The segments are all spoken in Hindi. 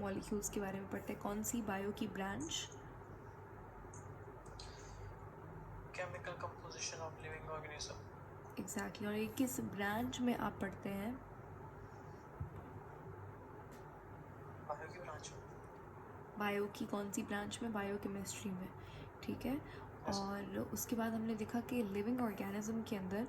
बायोमॉलिक्यूल्स के बारे में पढ़ते हैं। कौन सी बायो की branch? Chemical composition of living organism. Exactly. और ये किस ब्रांच में आप पढ़ते हैं? बायो की ब्रांच में। बायो की कौन सी ब्रांच में? बायोकेमिस्ट्री में, ठीक है। और उसके बाद हमने देखा कि लिविंग ऑर्गेनिज्म के अंदर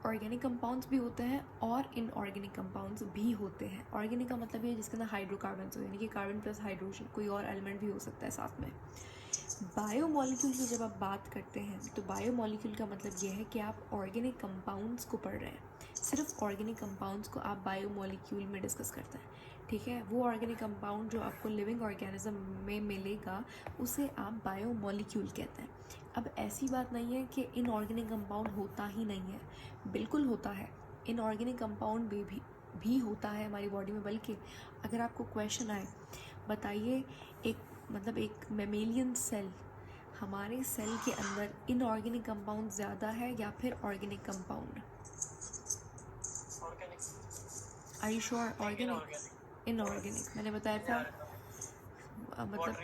ऑर्गेनिक कंपाउंड्स भी होते हैं और इनऑर्गेनिक कंपाउंड्स भी होते हैं। ऑर्गेनिक का मतलब ये जिसके अंदर हाइड्रोकार्बन हो, यानी कि कार्बन प्लस हाइड्रोजन, कोई और एलिमेंट भी हो सकता है साथ में। बायोमॉलिक्यूल की जब आप बात करते हैं तो बायोमॉलिक्यूल का मतलब ये है कि आप ऑर्गेनिक कंपाउंड्स को पढ़ रहे हैं। सिर्फ ऑर्गेनिक कंपाउंड्स को आप बायोमॉलिक्यूल में डिस्कस करते हैं, ठीक है। वो ऑर्गेनिक कंपाउंड जो आपको लिविंग ऑर्गेनिज्म में मिलेगा उसे आप बायोमॉलिक्यूल कहते हैं। अब ऐसी बात नहीं है कि इनऑर्गेनिक कंपाउंड होता ही नहीं है, बिल्कुल होता है। इनऑर्गेनिक कंपाउंड भी होता है हमारी बॉडी में। बल्कि अगर आपको क्वेश्चन आए, बताइए एक मेमेलियन सेल, हमारे सेल के अंदर इनऑर्गेनिक कंपाउंड ज़्यादा है या फिर organic compound? Organic. Are you sure? Organic? Inorganic मैंने बताया था। मतलब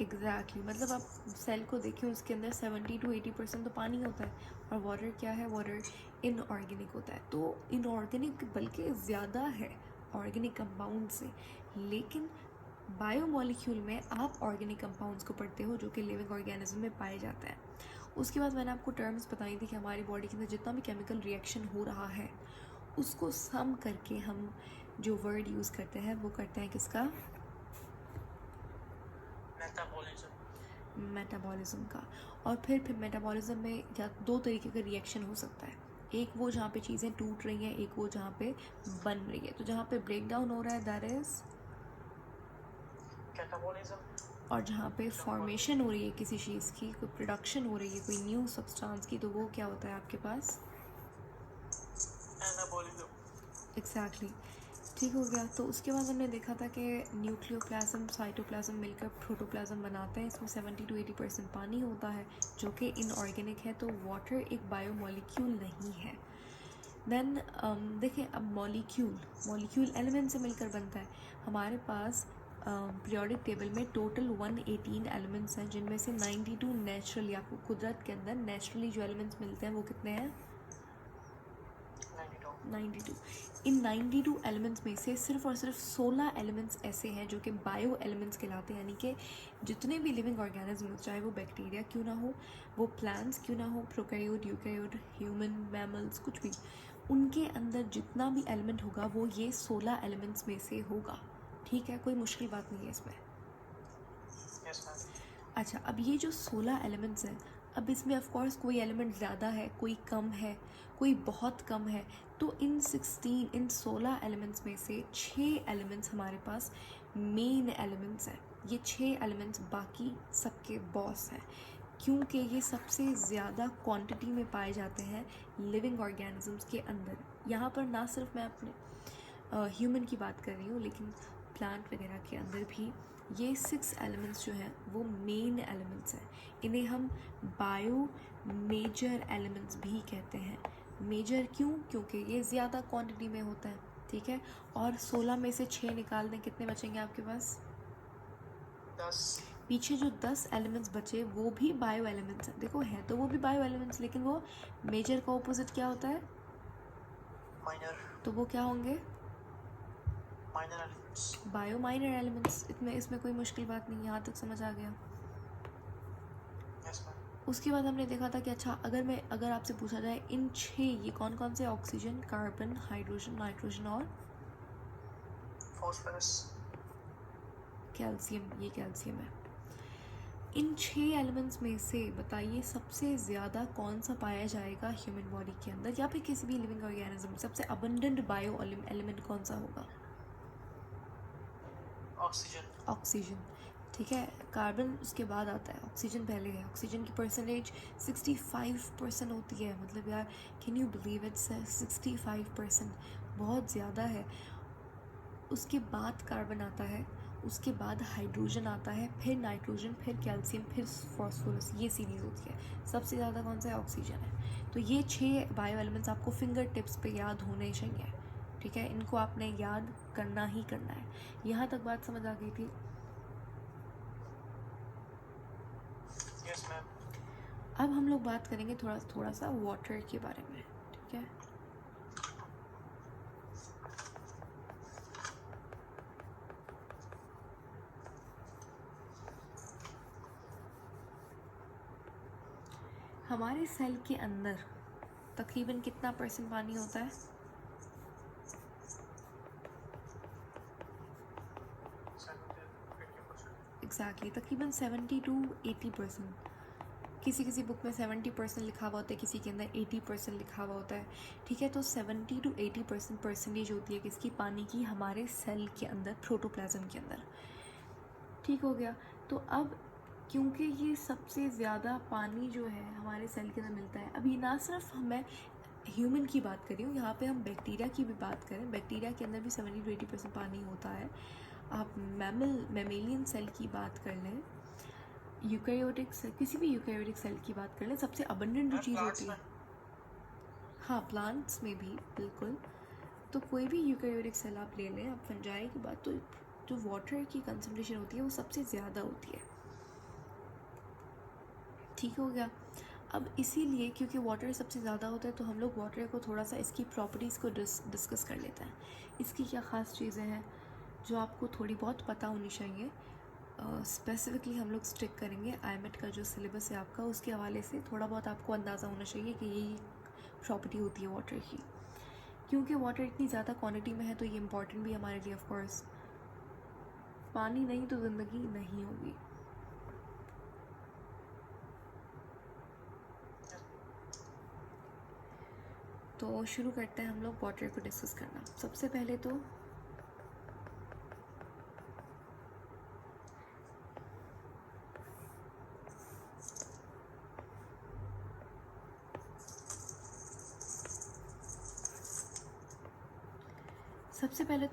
एग्जैक्टली मतलब आप सेल को देखें, उसके अंदर 70 to 80% तो पानी होता है, और वाटर क्या है? वाटर इनऑर्गेनिक होता है। तो इनऑर्गेनिक बल्कि ज़्यादा है ऑर्गेनिक कंपाउंड से। लेकिन बायोमॉलिक्यूल में आप ऑर्गेनिक कंपाउंड्स को पढ़ते हो जो कि लिविंग ऑर्गेनिज्म में पाए जाते हैं। उसके बाद मैंने आपको टर्म्स बताई थी कि हमारी बॉडी के अंदर जितना भी केमिकल रिएक्शन हो रहा है उसको सम करके हम जो वर्ड यूज़ करते हैं वो करते हैं किसका? मेटाबॉलिज्म का। और फिर मेटाबॉलिज्म में या दो तरीके का रिएक्शन हो सकता है। एक वो जहाँ पे चीज़ें टूट रही हैं, एक वो जहाँ पे बन रही है। तो जहाँ पे ब्रेक डाउन हो रहा है दैट इज कैटाबॉलिज्म, और जहाँ पे फॉर्मेशन हो रही है किसी चीज़ की, कोई प्रोडक्शन हो रही है कोई न्यू सब्सटेंस की, तो वो क्या होता है आपके पास? एनाबॉलिज्म। एग्जैक्टली, ठीक हो गया। तो उसके बाद हमने देखा था कि न्यूक्लियोप्लाज्म साइटोप्लाज्म मिलकर प्रोटोप्लाज्म बनाते हैं। इसमें 70 to 80% पानी होता है जो कि इनऑर्गेनिक है। तो वाटर एक बायोमॉलिक्यूल नहीं है। देन देखें, अब मॉलिक्यूल एलिमेंट से मिलकर बनता है। हमारे पास पीरियोडिक टेबल में टोटल 118 एलिमेंट्स हैं, जिनमें से 92 नेचुरली, आपको कुदरत के अंदर नेचुरली जो एलिमेंट्स मिलते हैं वो कितने हैं? 92। इन 92 एलिमेंट्स में से सिर्फ और सिर्फ 16 एलिमेंट्स ऐसे हैं जो कि बायो एलिमेंट्स कहलाते हैं। यानी कि जितने भी लिविंग ऑर्गेनिज्म, चाहे वो बैक्टीरिया क्यों ना हो, वो प्लांट्स क्यों ना हो, प्रोकैरियोट, यूकैरियोट, ह्यूमन, मैमल्स, कुछ भी, उनके अंदर जितना भी एलिमेंट होगा वो ये 16 एलिमेंट्स में से होगा, ठीक है। कोई मुश्किल बात नहीं है इसमें। अच्छा, अब ये जो 16 एलिमेंट्स हैं, अब इसमें ऑफ कोर्स कोई एलिमेंट ज़्यादा है, कोई कम है, कोई बहुत कम है। तो इन 16 एलिमेंट्स में से 6 एलिमेंट्स हमारे पास मेन एलिमेंट्स हैं। ये 6 एलिमेंट्स बाकी सबके बॉस हैं, क्योंकि ये सबसे ज़्यादा क्वांटिटी में पाए जाते हैं लिविंग ऑर्गेनिजम्स के अंदर। यहाँ पर ना सिर्फ मैं अपने ह्यूमन की बात कर रही हूँ, लेकिन प्लांट वगैरह के अंदर भी ये 6 एलिमेंट्स जो हैं वो मेन एलिमेंट्स हैं। इन्हें हम बायो मेजर एलिमेंट्स भी कहते हैं। मेजर क्यों? क्योंकि ये ज़्यादा क्वांटिटी में होता है, ठीक है। और 16 में से 6 निकाल दें, कितने बचेंगे आपके पास? 10। पीछे जो 10 एलिमेंट्स बचे वो भी बायो एलिमेंट्स हैं। देखो, है तो वो भी बायो एलिमेंट्स, लेकिन वो मेजर का ऑपोजिट क्या होता है? माइनर। तो वो क्या होंगे? Minor elements. Bio minor elements. इसमें कोई मुश्किल बात नहीं, यहाँ तक समझ आ गया? उसके बाद हमने देखा था कि अच्छा, अगर आपसे पूछा जाए इन 6 ये कौन कौन से? ऑक्सीजन, कार्बन, हाइड्रोजन, नाइट्रोजन और फॉस्फोरस, कैल्शियम। ये कैल्शियम है। इन 6 एलिमेंट्स में से बताइए सबसे ज़्यादा कौन सा पाया जाएगा ह्यूमन बॉडी के अंदर या फिर किसी भी लिविंग ऑर्गेनिज्म? सबसे अबंडेंट बायो एलिमेंट कौन सा होगा? ऑक्सीजन, ठीक है। कार्बन उसके बाद आता है, ऑक्सीजन पहले है। ऑक्सीजन की परसेंटेज 65% होती है। मतलब यार, कैन यू बिलीव इट्स 65%, बहुत ज़्यादा है। उसके बाद कार्बन आता है, उसके बाद हाइड्रोजन आता है, फिर नाइट्रोजन, फिर कैल्शियम, फिर फॉस्फोरस। ये सीरीज़ होती है। सबसे ज़्यादा कौन सा है? ऑक्सीजन है। तो ये 6 बायो एलिमेंट्स आपको फिंगर टिप्स पे याद होने चाहिए, ठीक है, इनको आपने याद करना ही करना है। यहाँ तक बात समझ आ गई थी? Yes, ma'am. अब हम लोग बात करेंगे थोड़ा सा वाटर के बारे में, ठीक है। हमारे सेल के अंदर तकरीबन कितना % पानी होता है? 70-80%. एग्जैक्टली तकरीबन 70 to 80%। किसी बुक में 70% लिखा हुआ होता है, किसी के अंदर 80% लिखा हुआ होता है, ठीक है। तो 70 to 80% परसेंटेज होती है किसकी? पानी की, हमारे सेल के अंदर, प्रोटोप्लाज्म के अंदर, ठीक हो गया। तो अब क्योंकि ये सबसे ज़्यादा पानी जो है हमारे सेल के अंदर मिलता है, अब ये ना सिर्फ मैं ह्यूमन की बात कर रही हूँ, यहाँ पे हम बैक्टीरिया की भी बात करें, बैक्टीरिया के अंदर भी 70 to 80% पानी होता है। आप मैमेलियन सेल की बात कर लें, यूकैरियोटिक सेल, किसी भी यूकैरियोटिक सेल की बात कर लें, सबसे अबंडेंट जो चीज़ होती है, हाँ प्लांट्स में भी बिल्कुल। तो कोई भी यूकैरियोटिक सेल आप ले लें, आप फंजाई की बात, तो जो वाटर की कंसंट्रेशन होती है वो सबसे ज़्यादा होती है, ठीक हो गया। अब इसीलिए क्योंकि वाटर सबसे ज़्यादा होता है तो हम लोग वाटर को थोड़ा सा इसकी प्रॉपर्टीज़ को डिस्कस कर लेते हैं। इसकी क्या ख़ास चीज़ें हैं जो आपको थोड़ी बहुत पता होनी चाहिए। स्पेसिफिकली हम लोग स्टिक करेंगे आईएमएट का जो सिलेबस है आपका, उसके हवाले से थोड़ा बहुत आपको अंदाज़ा होना चाहिए कि यही प्रॉपर्टी होती है वाटर की। क्योंकि वाटर इतनी ज़्यादा क्वांटिटी में है तो ये इम्पॉर्टेंट भी है हमारे लिए। ऑफ कोर्स पानी नहीं तो ज़िंदगी नहीं होगी। तो शुरू करते हैं हम लोग वाटर को डिस्कस करना। सबसे पहले तो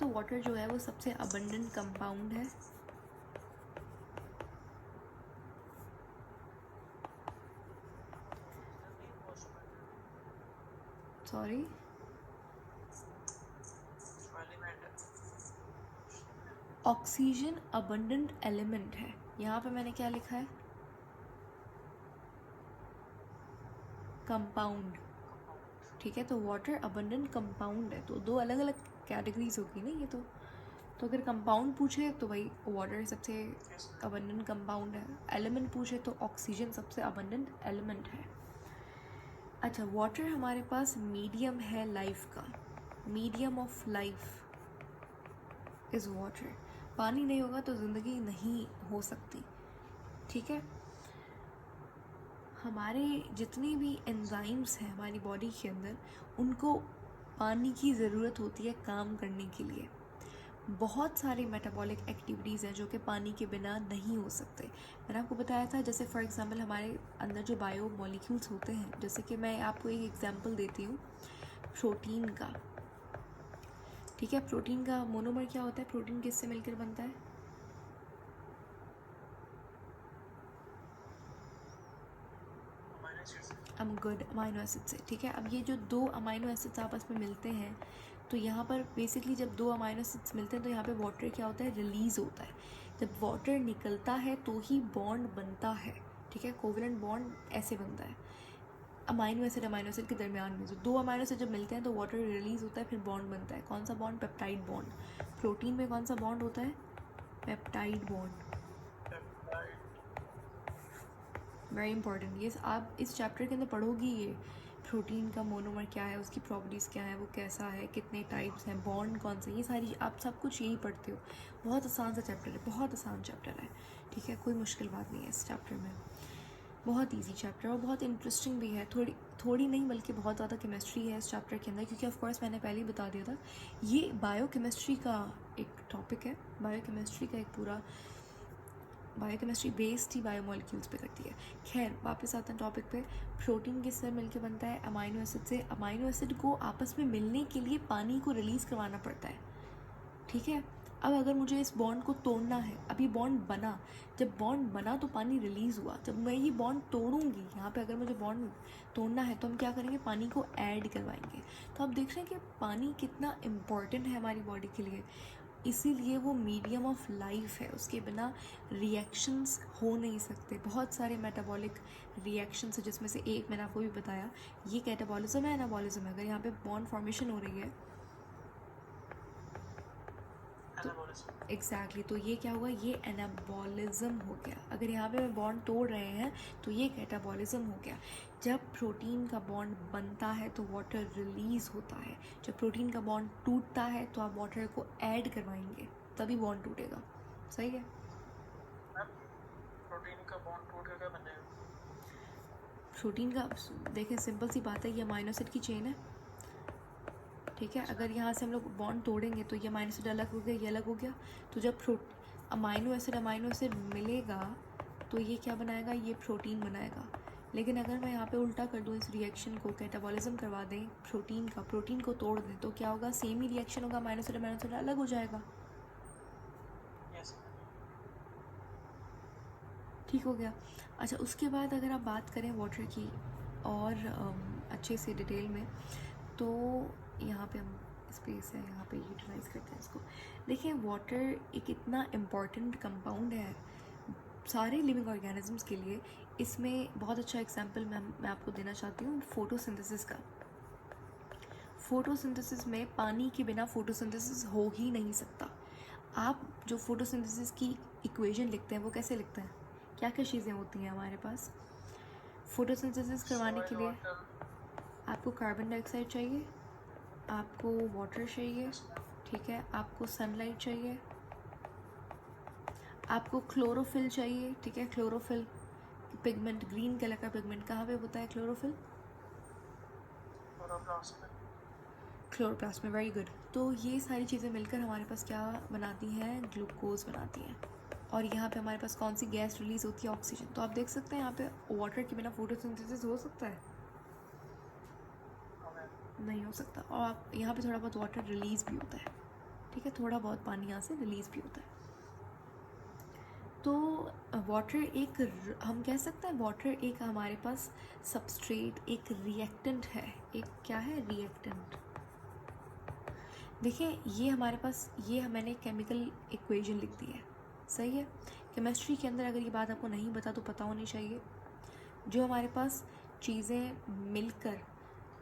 वाटर जो है वो सबसे अबंडेंट कंपाउंड है। सॉरी, ऑक्सीजन अबंडेंट एलिमेंट है। यहाँ पे मैंने क्या लिखा है? कंपाउंड, ठीक है। तो वाटर अबंडेंट कंपाउंड है, तो दो अलग अलग कैटेगरीज होगी ना ये तो अगर कंपाउंड पूछे तो भाई वाटर सबसे अबंडेंट कंपाउंड है, एलिमेंट पूछे तो ऑक्सीजन सबसे अबंडेंट एलिमेंट है। अच्छा, वाटर हमारे पास मीडियम है लाइफ का, medium of life is water. पानी नहीं होगा तो ज़िंदगी नहीं हो सकती, ठीक है। हमारे जितने भी एंजाइम्स हैं हमारी बॉडी के अंदर, उनको पानी की ज़रूरत होती है काम करने के लिए। बहुत सारे मेटाबॉलिक एक्टिविटीज़ हैं जो कि पानी के बिना नहीं हो सकते। मैंने आपको बताया था, जैसे फॉर एग्जांपल हमारे अंदर जो बायो मॉलिक्यूल्स होते हैं, जैसे कि मैं आपको एक एग्जांपल देती हूँ प्रोटीन का, ठीक है। प्रोटीन का मोनोमर क्या होता है? प्रोटीन किससे मिलकर बनता है? गुड, अमाइनो एसिड से, ठीक है। अब ये जो दो अमाइनो एसिड्स आपस में मिलते हैं, तो यहाँ पर बेसिकली जब दो अमाइनो एसिड्स मिलते हैं तो यहाँ पे वाटर क्या होता है? रिलीज़ होता है। जब वाटर निकलता है तो ही बॉन्ड बनता है, ठीक है। कोवलेंट बॉन्ड ऐसे बनता है अमाइनो एसिड के दरमियान में। जो दो अमाइनो एसिड जब मिलते हैं तो वाटर रिलीज़ होता है, फिर बॉन्ड बनता है। कौन सा बॉन्ड? Peptide bond. प्रोटीन में कौन सा बॉन्ड होता है? Peptide bond. वेरी इंपॉर्टेंट, ये आप इस चैप्टर के अंदर पढ़ोगी। ये प्रोटीन का मोनोमर क्या है, उसकी प्रॉपर्टीज़ क्या है, वो कैसा है, कितने टाइप्स हैं, बॉन्ड कौन सा, ये सारी आप सब कुछ यही पढ़ते हो। बहुत आसान सा चैप्टर है, बहुत आसान चैप्टर है, ठीक है। कोई मुश्किल बात नहीं है इस चैप्टर में, बहुत इजी चैप्टर और बहुत इंटरेस्टिंग भी है। थोड़ी नहीं बल्कि बहुत ज़्यादा केमिस्ट्री है इस चैप्टर के अंदर, क्योंकि ऑफ कोर्स मैंने पहले ही बता दिया था ये बायोकेमिस्ट्री का एक टॉपिक है। बायोकेमिस्ट्री का एक पूरा बायोकेमिस्ट्री बेस्ड ही बायोमॉलिक्यूल्स पे करती है। खैर वापस आते हैं टॉपिक पे। प्रोटीन किससे मिलकर बनता है? अमाइनो एसिड से। अमाइनो एसिड को आपस में मिलने के लिए पानी को रिलीज़ करवाना पड़ता है, ठीक है। अब अगर मुझे इस बॉन्ड को तोड़ना है, अभी बॉन्ड बना, जब बॉन्ड बना तो पानी रिलीज़ हुआ, जब मैं ये बॉन्ड तोड़ूंगी, यहाँ पे अगर मुझे बॉन्ड तोड़ना है तो हम क्या करेंगे, पानी को ऐड करवाएंगे। तो आप देख रहे हैं कि पानी कितना इम्पॉर्टेंट है हमारी बॉडी के लिए, इसीलिए वो मीडियम ऑफ लाइफ है, उसके बिना रिएक्शंस हो नहीं सकते। बहुत सारे मेटाबॉलिक रिएक्शंस है जिसमें से एक मैंने आपको भी बताया, ये कैटाबॉलिज्म है, एनाबॉलिज्म है। अगर यहाँ पे बॉन्ड फॉर्मेशन हो रही है एनाबॉलिज्म। एग्जैक्टली तो ये क्या हुआ, ये एनाबॉलिज्म हो गया। अगर यहाँ पे मैं बॉन्ड तोड़ रहे हैं तो ये कैटाबॉलिज्म हो गया। जब प्रोटीन का बॉन्ड बनता है तो वाटर रिलीज होता है, जब प्रोटीन का बॉन्ड टूटता है तो आप वाटर को ऐड करवाएंगे, तभी बॉन्ड टूटेगा। सही है। प्रोटीन का बॉन्ड टूट के क्या बन जाएगा? प्रोटीन का देखें, सिंपल सी बात है, ये अमाइनो एसिड की चेन है, ठीक है। अगर यहाँ से हम लोग बॉन्ड तोड़ेंगे तो ये अमाइनो एसिड अलग हो गया, ये अलग हो गया। तो जब अमाइनो एसिड मिलेगा तो ये क्या बनाएगा, ये प्रोटीन बनाएगा। लेकिन अगर मैं यहाँ पे उल्टा कर दूँ, इस रिएक्शन को कैटाबॉलिज्म करवा दें प्रोटीन को तोड़ दें, तो क्या होगा, सेम ही रिएक्शन होगा, अमाइनो एसिड अलग हो जाएगा। यस। ठीक हो गया। अच्छा, उसके बाद अगर आप बात करें वाटर की और अच्छे से डिटेल में, तो यहाँ पे हम स्पेस है, यहाँ पे यूटिलाइज करते हैं इसको। देखिए, वाटर एक इतना इम्पॉर्टेंट कंपाउंड है सारे लिविंग ऑर्गेनिजम्स के लिए। इसमें बहुत अच्छा एग्जांपल मैं आपको देना चाहती हूँ फोटोसिंथेसिस का। फोटोसिंथेसिस में पानी के बिना फोटोसिंथेसिस हो ही नहीं सकता। आप जो फोटोसिंथेसिस की इक्वेशन लिखते हैं वो कैसे लिखते हैं, क्या क्या चीज़ें होती हैं हमारे पास फोटोसिंथेसिस करवाने के लिए? आपको कार्बन डाइऑक्साइड चाहिए, आपको वाटर चाहिए, ठीक है, आपको सनलाइट चाहिए, आपको क्लोरोफिल चाहिए, ठीक है। क्लोरोफिल पिगमेंट, ग्रीन कलर का पिगमेंट कहाँ पे होता है क्लोरोफिल? क्लोरोप्लास्ट में। Very good. तो ये सारी चीज़ें मिलकर हमारे पास क्या बनाती हैं, ग्लूकोज बनाती हैं। और यहाँ पे हमारे पास कौन सी गैस रिलीज होती है, ऑक्सीजन। तो आप देख सकते हैं यहाँ पे वाटर के बिना फोटोसिंथेसिस हो सकता है? नहीं हो सकता। और आप यहाँ पे थोड़ा बहुत वाटर रिलीज भी होता है, ठीक है, थोड़ा बहुत पानी यहाँ से रिलीज भी होता है। तो वाटर एक, हम कह सकते हैं वाटर एक हमारे पास सबस्ट्रेट, एक रिएक्टेंट है। एक क्या है, रिएक्टेंट। देखिए, ये हमारे पास, ये मैंने केमिकल इक्वेशन लिख दी है, सही है। केमिस्ट्री के अंदर अगर ये बात आपको नहीं पता तो पता होनी चाहिए। जो हमारे पास चीज़ें मिलकर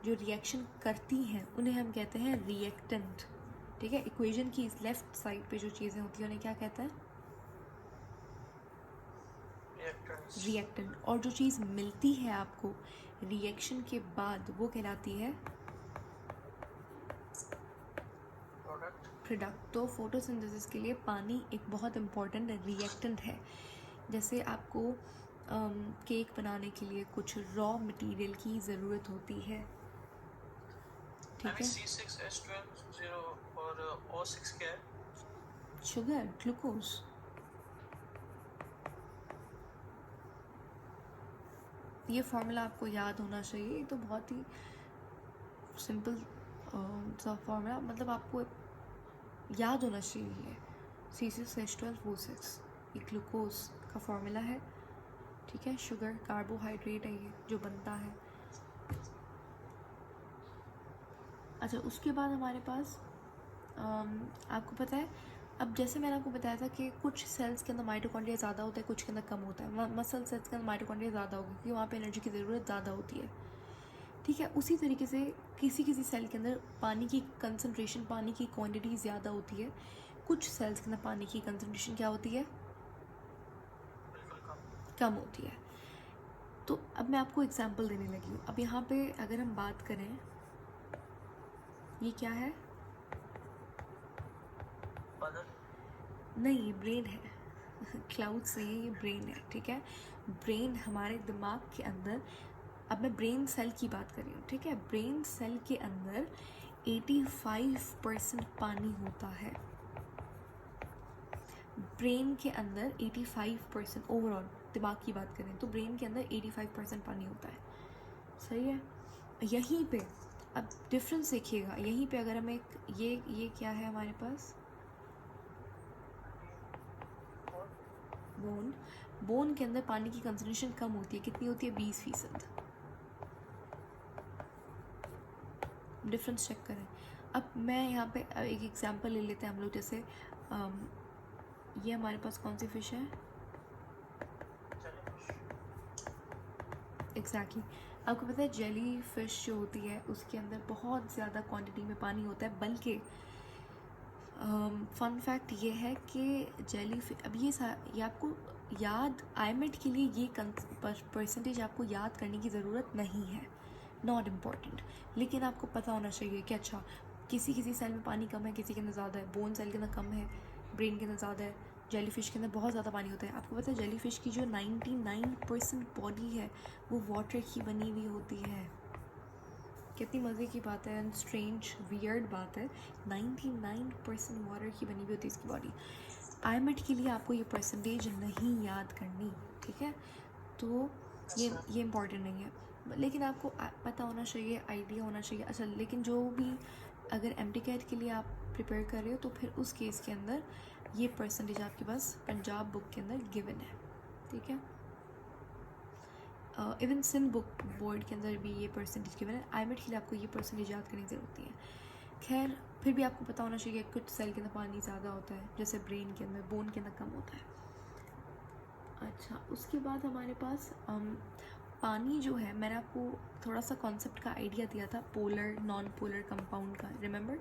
जो रिएक्शन करती हैं उन्हें हम कहते हैं रिएक्टेंट, ठीक है। इक्वेशन की लेफ्ट साइड पे जो चीज़ें होती हैं उन्हें क्या कहते हैं, रिएक्टेंट। और जो चीज़ मिलती है आपको रिएक्शन के बाद वो कहलाती है प्रोडक्ट। तो फोटोसिंथेसिस के लिए पानी एक बहुत इम्पॉर्टेंट रिएक्टेंट है। जैसे आपको केक बनाने के लिए कुछ रॉ मटेरियल की ज़रूरत होती है, ठीक है। C6H12O और O6 क्या है? Sugar, glucose. ये फॉर्मूला आपको याद होना चाहिए, ये तो बहुत ही सिंपल सा फॉर्मूला, मतलब आपको याद होना चाहिए। C6H12O6 ये ग्लूकोज का फॉर्मूला है, ठीक है। शुगर कार्बोहाइड्रेट है ये जो बनता है। अच्छा, उसके बाद हमारे पास आपको पता है, अब जैसे मैंने आपको बताया था कि कुछ सेल्स के अंदर माइटोकॉन्ड्रिया ज़्यादा होता है, कुछ के अंदर कम होता है। मसल सेल्स के अंदर माइटोकॉन्ड्रिया ज़्यादा होगी क्योंकि वहाँ पे एनर्जी की ज़रूरत ज़्यादा होती है, ठीक है। उसी तरीके से किसी किसी सेल के अंदर पानी की कंसनट्रेशन, पानी की क्वांटिटी ज़्यादा होती है, कुछ सेल्स के अंदर पानी की कंसनट्रेशन क्या होती है, कम होती है। तो अब मैं आपको एग्जांपल देने लगी हूँ। अब यहाँ पे अगर हम बात करें, ये क्या है, नहीं ये ब्रेन है क्लाउड से ये ब्रेन है, ठीक है। ब्रेन हमारे दिमाग के अंदर, अब मैं ब्रेन सेल की बात कर रही हूँ, ठीक है। ब्रेन सेल के अंदर 85% पानी होता है। ब्रेन के अंदर 85% ओवरऑल दिमाग की बात करें तो ब्रेन के अंदर 85% पानी होता है, सही है। यहीं पे अब डिफरेंस देखिएगा, यहीं पे अगर हम एक ये क्या है हमारे पास, बोन, बोन के अंदर पानी की कंसंट्रेशन कम होती है, कितनी होती है? 20%। डिफरेंस चेक करें। अब मैं यहाँ पे एक एग्जांपल ले लेते हैं हम लोग, जैसे ये हमारे पास कौन सी फ़िश है? एग्जैक्टली आपको पता है जेली फ़िश जो होती है उसके अंदर बहुत ज़्यादा क्वांटिटी में पानी होता है, बल्कि फन फैक्ट ये है कि जेली अब ये आपको याद, आईमेट के लिए ये परसेंटेज आपको याद करने की ज़रूरत नहीं है, नॉट इम्पॉर्टेंट, लेकिन आपको पता होना चाहिए कि अच्छा किसी किसी सेल में पानी कम है, किसी के अंदर ज़्यादा है, बोन सेल के अंदर कम है, ब्रेन के अंदर ज़्यादा है, जेली फ़िश के अंदर बहुत ज़्यादा पानी होता है। आपको पता है जेली फ़िश की जो 99% बॉडी है वो वाटर की बनी हुई होती है। कितनी मज़े की बात है एंड स्ट्रेंज वियर्ड बात है, 99% वाटर की बनी हुई होती है इसकी बॉडी। आईमेट के लिए आपको ये परसेंटेज नहीं याद करनी, ठीक है? तो ये इम्पॉर्टेंट नहीं है, लेकिन आपको पता होना चाहिए, आइडिया होना चाहिए। अच्छा, लेकिन जो भी अगर MD-CAT के लिए आप प्रिपेयर कर रहे हो तो फिर उस केस के अंदर ये परसेंटेज आपके पास पंजाब बुक के अंदर गिवन है, ठीक है? इवन सिंध बुक बोर्ड के अंदर भी ये परसेंटेज गिवन है। आईमेट के लिए आपको ये परसेंटेज याद करने की ज़रूरत नहीं है। खैर, फिर भी आपको पता होना चाहिए कुछ सेल के अंदर पानी ज़्यादा होता है, जैसे ब्रेन के अंदर, बोन के अंदर कम होता है। अच्छा, उसके बाद हमारे पास पानी जो है, मैंने आपको थोड़ा सा कॉन्सेप्ट का आइडिया दिया था पोलर नॉन पोलर कंपाउंड का, रिमेंबर?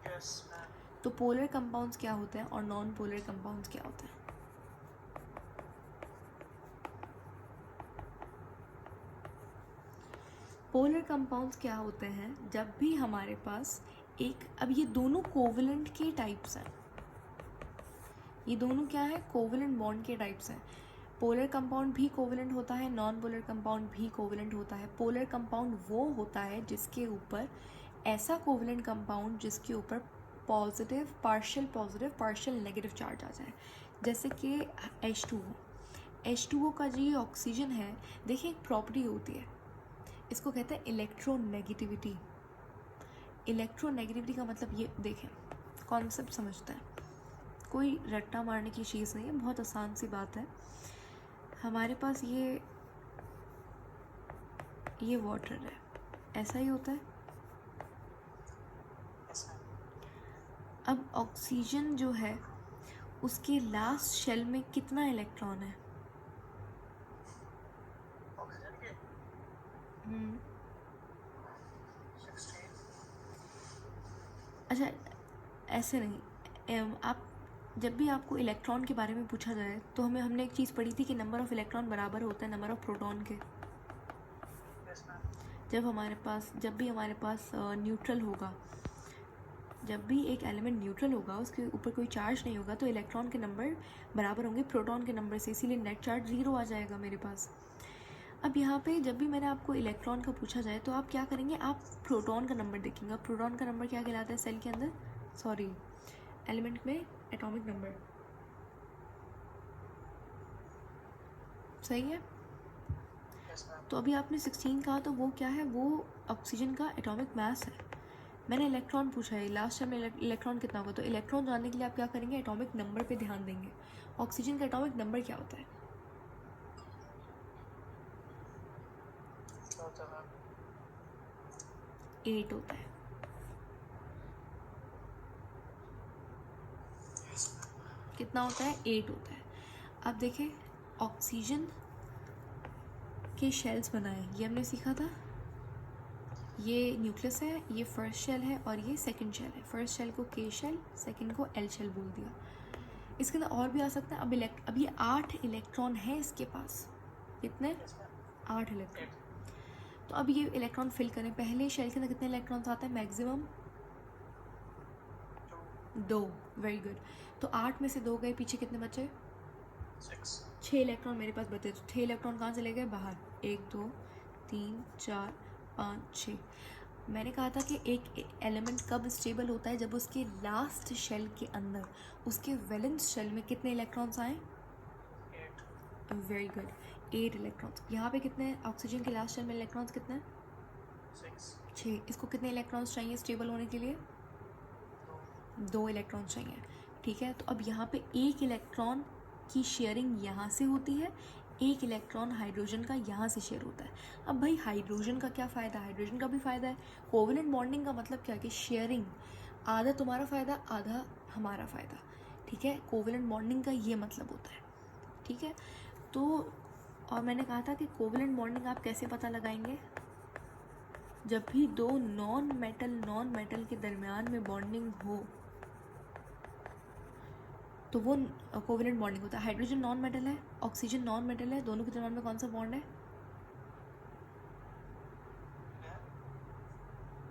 Yes, ma'am. तो पोलर कंपाउंड्स क्या होते हैं और नॉन पोलर कंपाउंड्स क्या होते हैं? पोलर कंपाउंड्स क्या होते हैं? जब भी हमारे पास अब ये दोनों कोवलेंट के टाइप्स हैं, ये दोनों क्या है? कोवलेंट बॉन्ड के टाइप्स हैं। पोलर कंपाउंड भी कोवलेंट होता है, नॉन पोलर कंपाउंड भी कोवलेंट होता है। पोलर कंपाउंड वो होता है जिसके ऊपर ऐसा कोवलेंट कंपाउंड जिसके ऊपर पार्शियल नेगेटिव चार्ज आ जाए, जैसे कि H2O का जो ये ऑक्सीजन है, देखिए एक प्रॉपर्टी होती है, इसको कहते हैं इलेक्ट्रोनेगेटिविटी। इलेक्ट्रोनेगेटिविटी का मतलब ये देखें, कॉन्सेप्ट समझते हैं, कोई रट्टा मारने की चीज़ नहीं है, बहुत आसान सी बात है। हमारे पास ये वाटर है, ऐसा ही होता है। Yes, ma'am. अब ऑक्सीजन जो है उसके लास्ट शेल में कितना इलेक्ट्रॉन है? Oxygen के 16. अच्छा, ऐसे नहीं, आप जब भी आपको इलेक्ट्रॉन के बारे में पूछा जाए तो हमने एक चीज़ पढ़ी थी कि नंबर ऑफ़ इलेक्ट्रॉन बराबर होता है नंबर ऑफ़ प्रोटॉन के। Yes, ma'am. जब भी हमारे पास न्यूट्रल होगा, जब भी एक एलिमेंट न्यूट्रल होगा, उसके ऊपर कोई चार्ज नहीं होगा, तो इलेक्ट्रॉन के नंबर बराबर होंगे प्रोटॉन के नंबर से, इसीलिए नेट चार्ज 0 आ जाएगा मेरे पास। अब यहाँ पे जब भी मैंने आपको इलेक्ट्रॉन का पूछा जाए तो आप क्या करेंगे? आप प्रोटॉन का नंबर देखेंगे। अब प्रोटॉन का नंबर क्या कहलाता है सेल के अंदर, सॉरी एलिमेंट में? एटॉमिक नंबर, सही है? Yes, ma'am. तो अभी आपने 16 कहा, तो वो क्या है? वो ऑक्सीजन का एटॉमिक मास है। मैंने इलेक्ट्रॉन पूछा है, लास्ट टाइम इलेक्ट्रॉन कितना होगा, तो इलेक्ट्रॉन जानने के लिए आप क्या करेंगे? एटॉमिक नंबर पे ध्यान देंगे। ऑक्सीजन का एटॉमिक नंबर क्या होता है? क्या होता है मैम? 8 होता है। Yes, ma'am. कितना होता है? 8 होता है। अब देखें, ऑक्सीजन के शेल्स बनाए, ये हमने सीखा था। ये न्यूक्लियस है, ये फर्स्ट शेल है और ये सेकंड शेल है। फर्स्ट शेल को K शेल, सेकंड को L शेल बोल दिया। इसके अंदर और भी आ सकता है। अब ये 8 इलेक्ट्रॉन है इसके पास। कितने? Yes, ma'am. 8 इलेक्ट्रॉन। 8. तो अब ये इलेक्ट्रॉन फिल करें, पहले शेल के अंदर कितने इलेक्ट्रॉन्स आते हैं? मैक्सिमम 2. 2। Very good. तो 8 में से 2 गए, पीछे कितने बचे? 6. 6 इलेक्ट्रॉन मेरे पास बचे। तो 6 इलेक्ट्रॉन कहाँ चले गए? बाहर। 1 2 3 4 5 6। मैंने कहा था कि एक एलिमेंट कब स्टेबल होता है? जब उसके लास्ट शेल के अंदर, उसके वैलेंस शेल में कितने इलेक्ट्रॉन्स आए? 8. Very good, 8 electrons. यहाँ पे कितने? ऑक्सीजन के लास्ट शेल में इलेक्ट्रॉन्स कितने? 6. 6। इसको कितने इलेक्ट्रॉन्स चाहिए स्टेबल होने के लिए? 2. 2 इलेक्ट्रॉन्स चाहिए, ठीक है। तो अब यहाँ पे एक इलेक्ट्रॉन की शेयरिंग यहाँ से होती है, एक इलेक्ट्रॉन हाइड्रोजन का यहाँ से शेयर होता है। अब भाई हाइड्रोजन का क्या फ़ायदा, हाइड्रोजन का भी फ़ायदा है। कोवेलेंट बॉन्डिंग का मतलब क्या कि शेयरिंग, आधा तुम्हारा फ़ायदा आधा हमारा फ़ायदा, ठीक है। कोवेलेंट बॉन्डिंग का ये मतलब होता है, ठीक है। तो और मैंने कहा था कि कोवेलेंट बॉन्डिंग आप कैसे पता लगाएंगे, जब भी दो नॉन मेटल के दरमियान में बॉन्डिंग हो तो वो कोवेलेंट बॉन्डिंग होता है। हाइड्रोजन नॉन मेटल है, ऑक्सीजन नॉन मेटल है, दोनों के दरमियान में कौन सा बॉन्ड है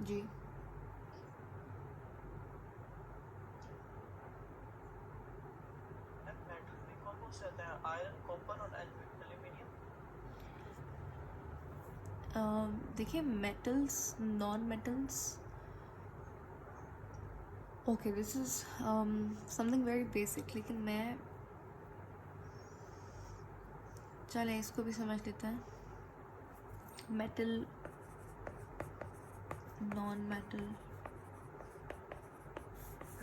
जी? मेटल में कौन कौन से आते हैं? आयरन, कॉपर और एल्यूमिनियम। देखिए metals, non metals, okay this is something very basic, लेकिन मैं चले इसको भी समझ लेते हैं। मेटल, नॉन मेटल,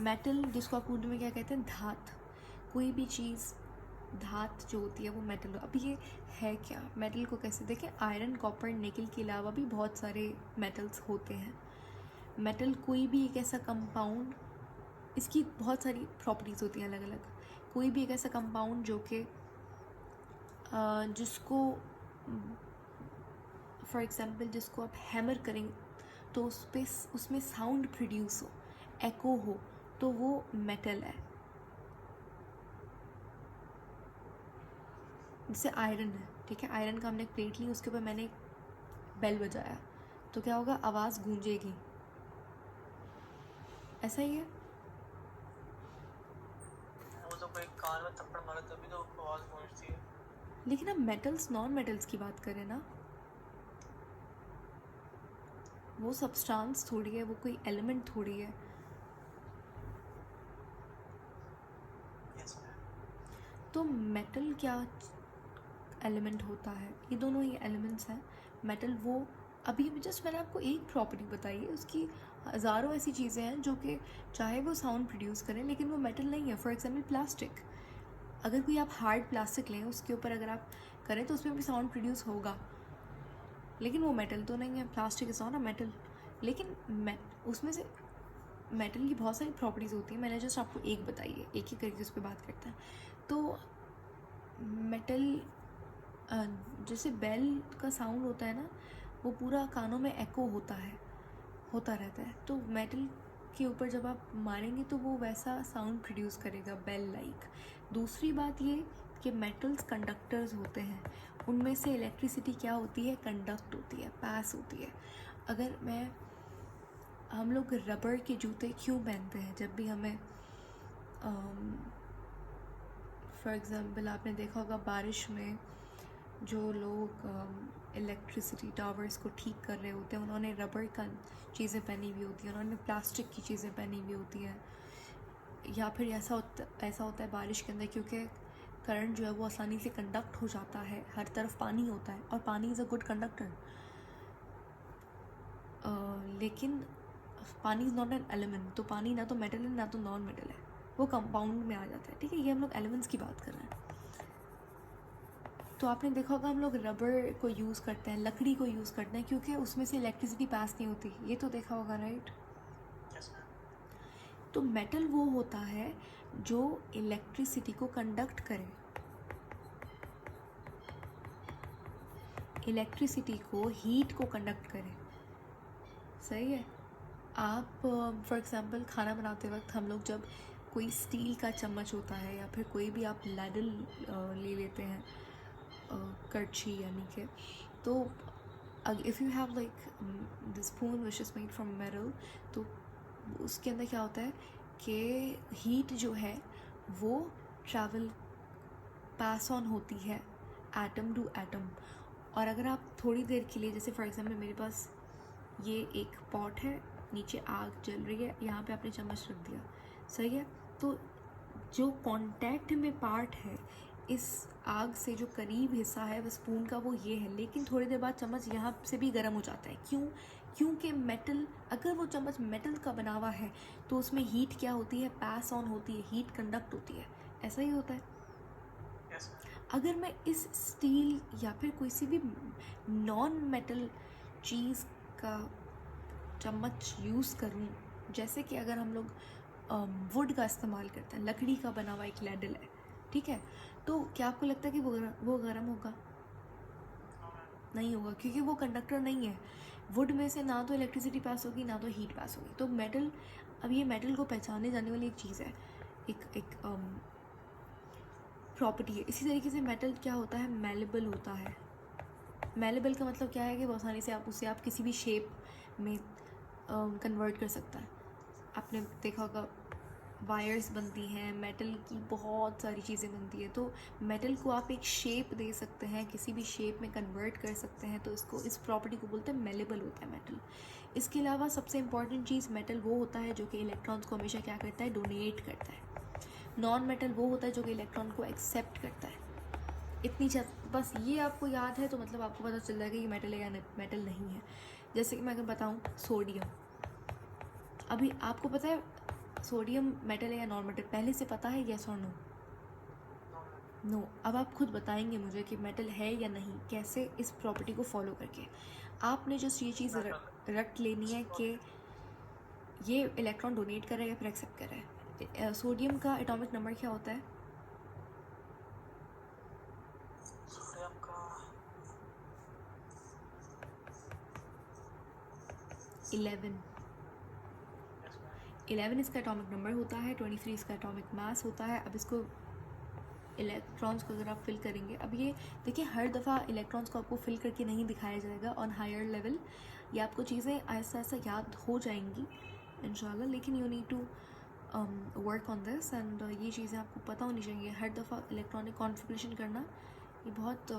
मेटल जिसको आप उर्दू में क्या कहते हैं, धात। कोई भी चीज़ धात जो होती है वो मेटल। अब ये है क्या, मेटल को कैसे देखें, आयरन, कॉपर, निकल के अलावा भी बहुत सारे मेटल्स होते हैं। मेटल कोई भी एक ऐसा कंपाउंड, इसकी बहुत सारी प्रॉपर्टीज़ होती हैं अलग अलग। कोई भी एक ऐसा कंपाउंड जो कि जिसको फॉर एग्ज़ाम्पल जिसको आप हैमर करेंगे तो उसमें साउंड प्रोड्यूस हो, एको हो, तो वो मेटल है। जैसे आयरन है, ठीक है, आयरन का हमने एक प्लेट ली, उसके ऊपर मैंने एक बेल बजाया तो क्या होगा, आवाज़ गूंजेगी, ऐसा ही है। वो तो कोई कान में थप्पड़ मारे तभी तो आवाज पहुंचती है। लेकिन हम मेटल्स, नॉन मेटल्स की बात करें ना, वो सब्सटेंस थोड़ी है, वो कोई एलिमेंट थोड़ी है। Yes ma'am. तो मेटल क्या एलिमेंट होता है, ये दोनों ही एलिमेंट्स हैं। मेटल वो, अभी जस्ट मैंने आपको एक प्रॉपर्टी बताई है, उसकी हज़ारों ऐसी चीज़ें हैं जो कि चाहे वो साउंड प्रोड्यूस करें लेकिन वो मेटल नहीं है। फॉर एग्जांपल प्लास्टिक, अगर कोई आप हार्ड प्लास्टिक लें, उसके ऊपर अगर आप करें तो उसमें भी साउंड प्रोड्यूस होगा, लेकिन वो मेटल तो नहीं है। Plastic is not a metal. लेकिन उसमें से मेटल की बहुत सारी प्रॉपर्टीज़ होती हैं, मैंने जस्ट आपको एक बताई है, एक ही करके उस पर बात करते हैं। तो मेटल, जैसे बेल का साउंड होता है ना, वो पूरा कानों में एको होता रहता है। तो मेटल के ऊपर जब आप मारेंगे तो वो वैसा साउंड प्रोड्यूस करेगा, बेल लाइक। दूसरी बात ये कि मेटल्स कंडक्टर्स होते हैं, उनमें से इलेक्ट्रिसिटी क्या होती है, कंडक्ट होती है, पास होती है। अगर हम लोग रबर के जूते क्यों पहनते हैं, जब भी हमें फॉर एग्ज़ाम्पल आपने देखा होगा बारिश में जो लोग इलेक्ट्रिसिटी टावर्स को ठीक कर रहे होते हैं, उन्होंने रबर का चीज़ें पहनी हुई होती हैं, उन्होंने प्लास्टिक की चीज़ें पहनी हुई होती हैं। या फिर ऐसा होता है बारिश के अंदर, क्योंकि करंट जो है वो आसानी से कंडक्ट हो जाता है, हर तरफ पानी होता है और पानी इज़ अ गुड कंडक्टर। लेकिन पानी इज़ नॉट एन एलिमेंट, तो पानी ना तो मेटल है ना तो नॉन मेटल है, वो कंपाउंड में आ जाता है, ठीक है। ये हम लोग एलिमेंट्स की बात कर रहे हैं। तो आपने देखा होगा हम लोग रबर को यूज़ करते हैं, लकड़ी को यूज़ करते हैं, क्योंकि उसमें से इलेक्ट्रिसिटी पास नहीं होती, ये तो देखा होगा, राइट। Yes ma'am. तो मेटल वो होता है जो इलेक्ट्रिसिटी को कंडक्ट करे, इलेक्ट्रिसिटी को, हीट को कंडक्ट करे, सही है। आप फॉर एग्ज़ाम्पल खाना बनाते वक्त हम लोग जब कोई स्टील का चम्मच होता है या फिर कोई भी आप लैडल ले लेते हैं, करछी यानी कि, तो if you have like the spoon which is made from metal, तो उसके अंदर क्या होता है कि हीट जो है वो ट्रैवल पास ऑन होती है एटम टू एटम। और अगर आप थोड़ी देर के लिए, जैसे फॉर एग्जांपल मेरे पास ये एक पॉट है, नीचे आग जल रही है, यहाँ पे आपने चम्मच रख दिया, सही है। तो जो कांटेक्ट में पार्ट है इस आग से, जो करीब हिस्सा है वो स्पून का, वो ये है, लेकिन थोड़ी देर बाद चम्मच यहाँ से भी गर्म हो जाता है। क्यों? क्योंकि मेटल, अगर वो चम्मच मेटल का बना हुआ है तो उसमें हीट क्या होती है, पास ऑन होती है, हीट कंडक्ट होती है, ऐसा ही होता है। Yes, ma'am. अगर मैं इस स्टील या फिर कोई सी भी नॉन मेटल चीज़ का चम्मच यूज़ करूं, जैसे कि अगर हम लोग वुड का इस्तेमाल करते हैं, लकड़ी का बना हुआ एक लैडल है, ठीक है, तो क्या आपको लगता है कि वो गर्म होगा? No, ma'am. नहीं होगा, क्योंकि वो कंडक्टर नहीं है। वुड में से ना तो इलेक्ट्रिसिटी पास होगी ना तो हीट पास होगी। तो मेटल, अब ये मेटल को पहचाने जाने वाली एक चीज़ है, एक प्रॉपर्टी है। इसी तरीके से मेटल क्या होता है, मेलेबल होता है। मेलेबल का मतलब क्या है कि वो आसानी से आप किसी भी शेप में कन्वर्ट कर सकता है। आपने देखा होगा वायर्स बनती हैं, मेटल की बहुत सारी चीज़ें बनती है, तो मेटल को आप एक शेप दे सकते हैं, किसी भी शेप में कन्वर्ट कर सकते हैं, तो इसको, इस प्रॉपर्टी को बोलते हैं मेलेबल होता है मेटल। इसके अलावा सबसे इम्पॉर्टेंट चीज़ मेटल वो होता है जो कि इलेक्ट्रॉन्स को हमेशा क्या करता है, डोनेट करता है। नॉन मेटल वो होता है जो कि इलेक्ट्रॉन को एक्सेप्ट करता है। इतनी बस ये आपको याद है तो मतलब आपको पता चल जाएगा कि मेटल है या मेटल नहीं है। जैसे कि मैं अगर बताऊँ सोडियम, अभी आपको पता है सोडियम मेटल है या नॉन मेटल, पहले से पता है, येस और नो? No, ma'am. नो। अब आप खुद बताएंगे मुझे कि मेटल है या नहीं, कैसे, इस प्रॉपर्टी को फॉलो करके। आपने जस्ट ये चीज़ Metal. रट लेनी है कि ये इलेक्ट्रॉन डोनेट कर रहा है या फिर एक्सेप्ट कर रहा है। सोडियम का एटॉमिक नंबर क्या होता है? Sodium का 11। yes, ma'am. 11 इसका एटॉमिक नंबर होता है, 23 इसका एटॉमिक मास होता है। अब इसको इलेक्ट्रॉन्स को अगर आप फिल करेंगे, अब ये देखिए हर दफ़ा इलेक्ट्रॉन्स को आपको फिल करके नहीं दिखाया जाएगा ऑन हायर लेवल, ये आपको चीज़ें आहिस्ता आहिस्ता याद हो जाएंगी इंशाल्लाह, लेकिन you need to work on this and ये चीज़ें आपको पता होनी चाहिए। हर दफ़ा इलेक्ट्रॉनिक कॉन्फ़िगरेशन करना ये बहुत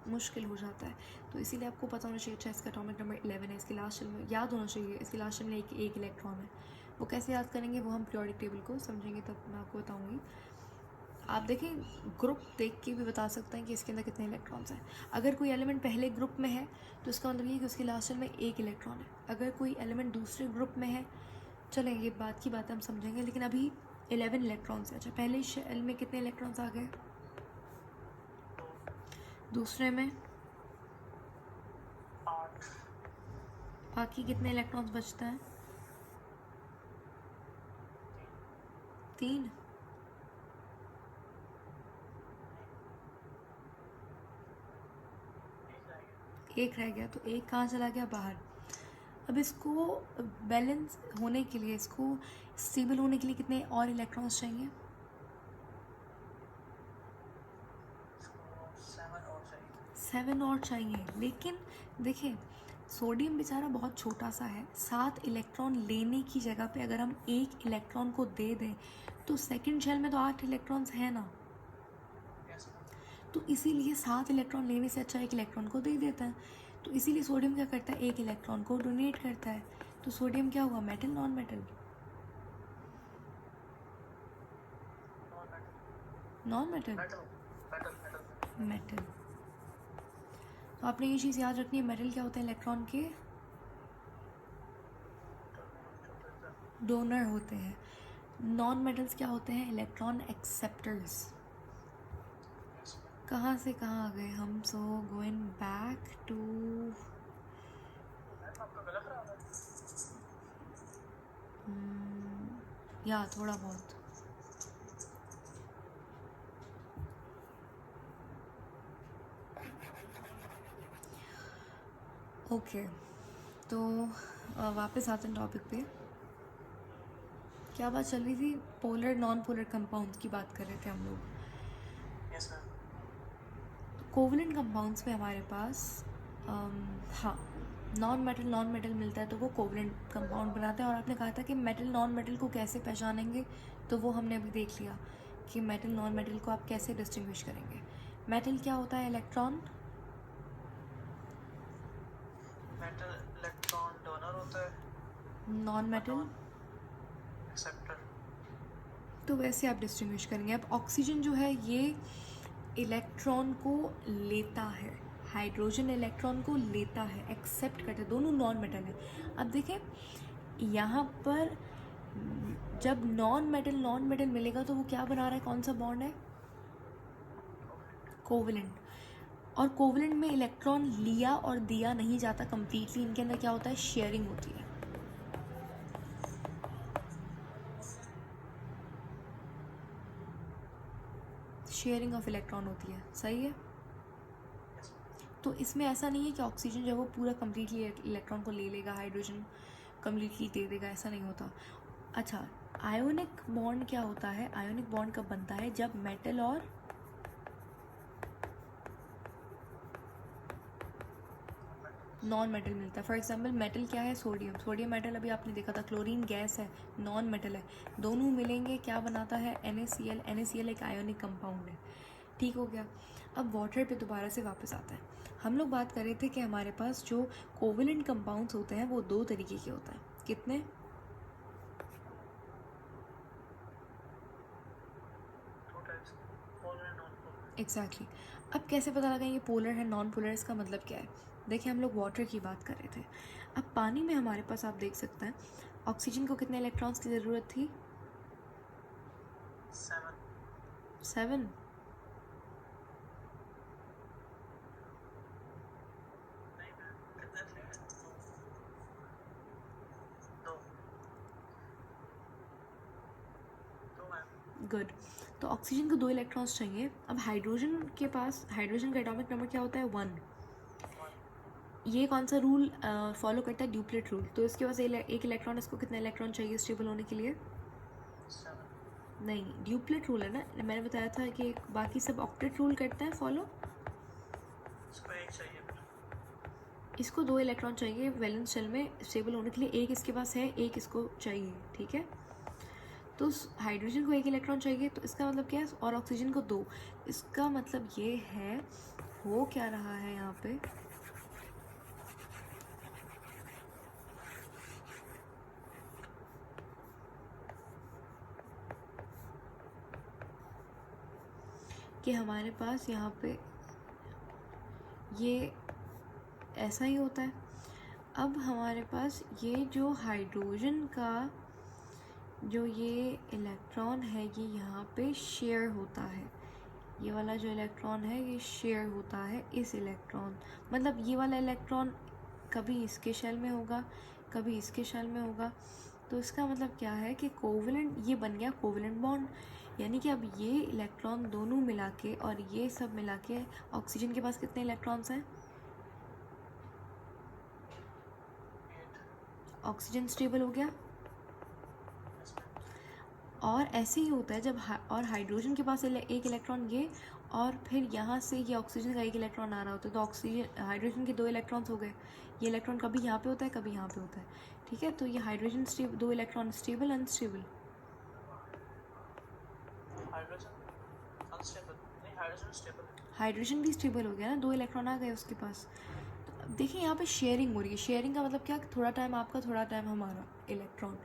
मुश्किल हो जाता है, तो इसीलिए आपको पता होना चाहिए। अच्छा, इसका एटॉमिक नंबर 11 है, इसके लास्ट शेल में याद होना चाहिए, इसके लास्ट शेल में एक इलेक्ट्रॉन है। वो कैसे याद करेंगे, वो हम पीरियोडिक टेबल को समझेंगे तब मैं आपको बताऊँगी। आप देखें, ग्रुप देख के भी बता सकते हैं कि इसके अंदर कितने इलेक्ट्रॉन्स हैं। अगर कोई एलिमेंट पहले ग्रुप में है तो इसका मतलब ये कि उसके लास्ट शेल में एक इलेक्ट्रॉन है। अगर कोई एलिमेंट दूसरे ग्रुप में है, चलें ये बात की बात हम समझेंगे, लेकिन अभी 11 इलेक्ट्रॉन्स है। अच्छा, पहले शेल में कितने इलेक्ट्रॉन्स आ गए, दूसरे में 8. बाकी कितने इलेक्ट्रॉन्स बचते हैं, 3। एक रह गया, तो एक कहाँ चला गया, बाहर। अब इसको बैलेंस होने के लिए, इसको स्टेबल होने के लिए कितने और इलेक्ट्रॉन्स चाहिए, 7 और चाहिए। लेकिन देखें, सोडियम बेचारा बहुत छोटा सा है, 7 इलेक्ट्रॉन लेने की जगह पे अगर हम एक इलेक्ट्रॉन को दे दें तो सेकंड शेल में तो 8 इलेक्ट्रॉन्स हैं ना, Yes, ma'am. तो इसीलिए 7 इलेक्ट्रॉन लेने से अच्छा एक इलेक्ट्रॉन को दे देता है। तो इसीलिए सोडियम क्या करता है, एक इलेक्ट्रॉन को डोनेट करता है। तो सोडियम क्या हुआ, metal non metal? Non-metal. Non metal, Metal. Metal. तो आपने ये चीज़ याद रखनी है, मेटल क्या होता है, इलेक्ट्रॉन के डोनर होते हैं। नॉन मेटल्स क्या होते हैं, इलेक्ट्रॉन एक्सेप्टर्स। Yes, ma'am. कहाँ से कहाँ आ गए हम, so going back to, Ma'am, आपका गला खराब है? या थोड़ा बहुत। ओके, तो वापस आते हैं टॉपिक पे। क्या बात चल रही थी, पोलर नॉन पोलर कंपाउंड्स की बात कर रहे थे हम लोग। Yes, ma'am. कोवलेंट कंपाउंड्स में हमारे पास हाँ, नॉन मेटल मिलता है तो वो कोवलेंट कंपाउंड बनाते हैं। और आपने कहा था कि मेटल नॉन मेटल को कैसे पहचानेंगे, तो वो हमने अभी देख लिया कि मेटल नॉन मेटल को आप कैसे डिस्टिंग्विश करेंगे। मेटल क्या होता है, इलेक्ट्रॉन Metal electron donor होता है. Non metal, Acceptor. तो वैसे आप डिस्टिंग्विश करेंगे। अब ऑक्सीजन जो है ये इलेक्ट्रॉन को लेता है, हाइड्रोजन इलेक्ट्रॉन को लेता है, एक्सेप्ट करता है, दोनों नॉन मेटल है। अब देखें यहाँ पर जब नॉन मेटल मिलेगा तो वो क्या बना रहा है, कौन सा बॉन्ड है, कोवलेंट। और कोवलेंट में इलेक्ट्रॉन लिया और दिया नहीं जाता कंप्लीटली, इनके अंदर क्या होता है, शेयरिंग होती है। शेयरिंग ऑफ इलेक्ट्रॉन होती है, सही है। तो इसमें ऐसा नहीं है कि ऑक्सीजन जो है वो पूरा कम्प्लीटली इलेक्ट्रॉन को ले लेगा, हाइड्रोजन कम्प्लीटली दे देगा, ऐसा नहीं होता। अच्छा, आयोनिक बॉन्ड क्या होता है, आयोनिक बॉन्ड कब बनता है, जब मेटल और नॉन मेटल मिलता है। फॉर एग्जांपल मेटल क्या है, सोडियम, सोडियम मेटल अभी आपने देखा था, क्लोरीन गैस है, नॉन मेटल है, दोनों मिलेंगे क्या बनाता है, NaCl। NaCl एक आयोनिक कंपाउंड है, ठीक हो गया। अब वाटर पे दोबारा से वापस आता है। हम लोग बात कर रहे थे कि हमारे पास जो कोवेलेंट कंपाउंड्स होते हैं वो दो तरीके के होते हैं, कितने, एग्जैक्टली। अब कैसे पता लगा ये पोलर है नॉन पोलर, इसका मतलब क्या है, देखिए हम लोग वाटर की बात कर रहे थे। अब पानी में हमारे पास आप देख सकते हैं ऑक्सीजन को कितने इलेक्ट्रॉन्स की ज़रूरत थी, 7। गुड। तो ऑक्सीजन को 2 इलेक्ट्रॉन्स चाहिए। अब हाइड्रोजन के पास, हाइड्रोजन का एटॉमिक नंबर क्या होता है, 1। ये कौन सा रूल फॉलो करता है, ड्यूप्लेट रूल। तो इसके पास एक इलेक्ट्रॉन, इसको कितना इलेक्ट्रॉन चाहिए स्टेबल होने के लिए, 7। नहीं, ड्यूप्लेट रूल है ना, मैंने बताया था कि बाकी सब ऑक्टेट रूल करते हैं फॉलो। इसको 1 चाहिए, इसको 2 इलेक्ट्रॉन चाहिए वैलेंस शेल में स्टेबल होने के लिए, एक इसके पास है, एक इसको चाहिए, ठीक है। तो हाइड्रोजन को 1 इलेक्ट्रॉन चाहिए, तो इसका मतलब क्या है, और ऑक्सीजन को 2। इसका मतलब ये है, हो क्या रहा है यहाँ पे, कि हमारे पास यहाँ पे ये ऐसा ही होता है। अब हमारे पास ये जो हाइड्रोजन का जो ये इलेक्ट्रॉन है ये यहाँ पे शेयर होता है, ये वाला जो इलेक्ट्रॉन है ये शेयर होता है इस इलेक्ट्रॉन, मतलब ये वाला इलेक्ट्रॉन कभी इसके शेल में होगा, कभी इसके शेल में होगा। तो इसका मतलब क्या है कि कोवेलेंट, ये बन गया कोवेलेंट बॉन्ड, यानी कि अब ये इलेक्ट्रॉन दोनों मिला के और ये सब मिला के ऑक्सीजन के पास कितने इलेक्ट्रॉन्स हैं, ऑक्सीजन स्टेबल हो गया। और ऐसे ही होता है जब और हाइड्रोजन के पास एक इलेक्ट्रॉन ये, और फिर यहाँ से ये ऑक्सीजन का 1 इलेक्ट्रॉन आ रहा होता है, तो ऑक्सीजन हाइड्रोजन के 2 इलेक्ट्रॉन्स हो गए। ये इलेक्ट्रॉन कभी यहाँ पे होता है, कभी यहाँ पे होता है, ठीक है। तो ये hydrogen 2 electron stable, unstable, hydrogen भी स्टेबल हो गया ना, 2 इलेक्ट्रॉन आ गए उसके पास। तो अब देखिए यहाँ पे शेयरिंग हो रही है, शेयरिंग का मतलब क्या, थोड़ा टाइम आपका थोड़ा टाइम हमारा इलेक्ट्रॉन,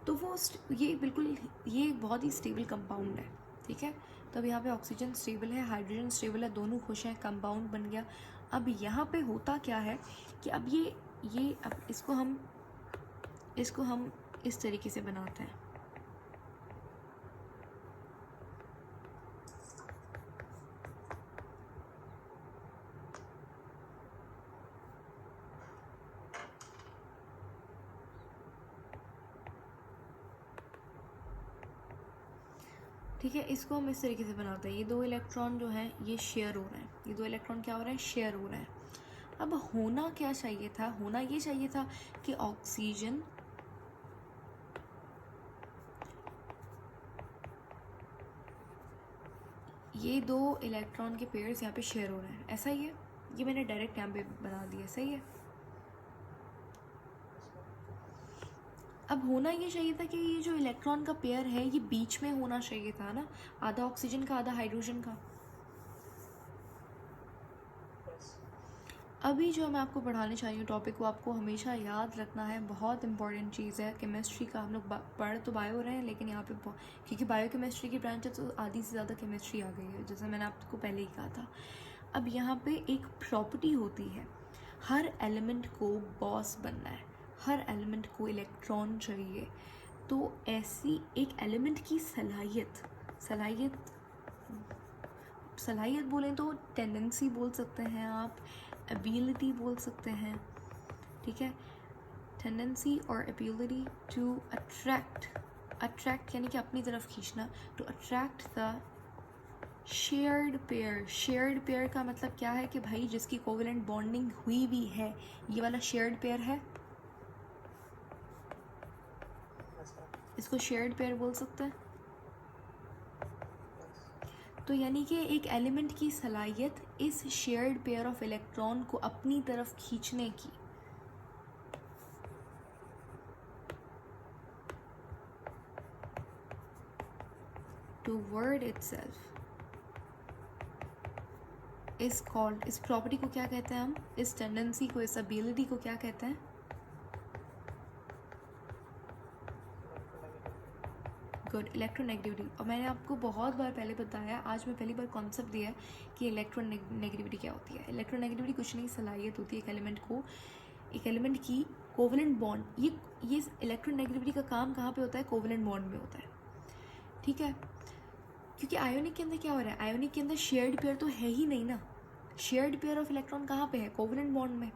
तो वो ये बिल्कुल, ये एक बहुत ही स्टेबल कंपाउंड है, ठीक है। तो अब यहाँ पे ऑक्सीजन स्टेबल है, हाइड्रोजन स्टेबल है, दोनों खुश हैं, कंपाउंड बन गया। अब यहाँ पे होता क्या है कि अब ये अब इसको हम इस तरीके से बनाते हैं, ठीक है। इसको हम इस तरीके से बनाते हैं, ये 2 इलेक्ट्रॉन जो हैं ये शेयर हो रहे हैं, ये 2 इलेक्ट्रॉन क्या हो रहे हैं, शेयर हो रहे हैं। अब होना क्या चाहिए था, होना ये चाहिए था कि ऑक्सीजन ये 2 इलेक्ट्रॉन के पेयर्स यहाँ पे शेयर हो रहे हैं, ऐसा ही है, ये मैंने डायरेक्ट यहाँ पे बना दिया, सही है। अब होना ये चाहिए था कि ये जो इलेक्ट्रॉन का पेयर है ये बीच में होना चाहिए था ना, आधा ऑक्सीजन का आधा हाइड्रोजन का। अभी जो मैं आपको पढ़ाने चाहिए हूँ टॉपिक, को आपको हमेशा याद रखना है, बहुत इंपॉर्टेंट चीज़ है। केमिस्ट्री का हम लोग पढ़ तो बायो रहे हैं, लेकिन यहाँ पे क्योंकि बायो केमिस्ट्री की ब्रांच है तो आधी से ज़्यादा केमिस्ट्री आ गई है, जैसे मैंने आपको पहले ही कहा था। अब यहाँ पे एक प्रॉपर्टी होती है, हर एलिमेंट को बॉस बनना है, हर एलिमेंट को इलेक्ट्रॉन चाहिए। तो ऐसी एक एलिमेंट की सलाहियत सलाहियत सलाहियत बोलें तो टेंडेंसी बोल सकते हैं आप, एबिलिटी बोल सकते हैं, ठीक है। टेंडेंसी और एबिलिटी टू अट्रैक्ट यानी कि अपनी तरफ खींचना, to attract the shared pair का मतलब क्या है कि भाई जिसकी कोवेलेंट बॉन्डिंग हुई भी है, ये वाला शेयर्ड पेयर है, Yes, sir. इसको शेयर्ड पेयर बोल सकते हैं। तो यानी कि एक एलिमेंट की सलाहियत इस शेयर्ड पेयर ऑफ इलेक्ट्रॉन को अपनी तरफ खींचने की। टूवर्ड इटसेल्फ इस कॉल्ड, इस प्रॉपर्टी को क्या कहते हैं हम, इस टेंडेंसी को, इस एबिलिटी को क्या कहते हैं? Good, electronegativity. और मैंने आपको बहुत बार पहले बताया, आज मैं पहली बार कॉन्सेप्ट दिया है कि इलेक्ट्रोनेगेटिविटी क्या होती है। इलेक्ट्रोनेगेटिविटी कुछ नहीं, सलाहियत होती है एक एलिमेंट की कोवेलेंट बॉन्ड। ये इलेक्ट्रोनेगेटिविटी का काम कहाँ पे होता है? कोवेलेंट बॉन्ड में होता है, ठीक है। क्योंकि आयोनिक के अंदर क्या हो रहा है, आयोनिक के अंदर शेयर्ड पेयर तो है ही नहीं ना। शेयर्ड पेयर ऑफ इलेक्ट्रॉन कहाँ पे है? कोवेलेंट बॉन्ड में।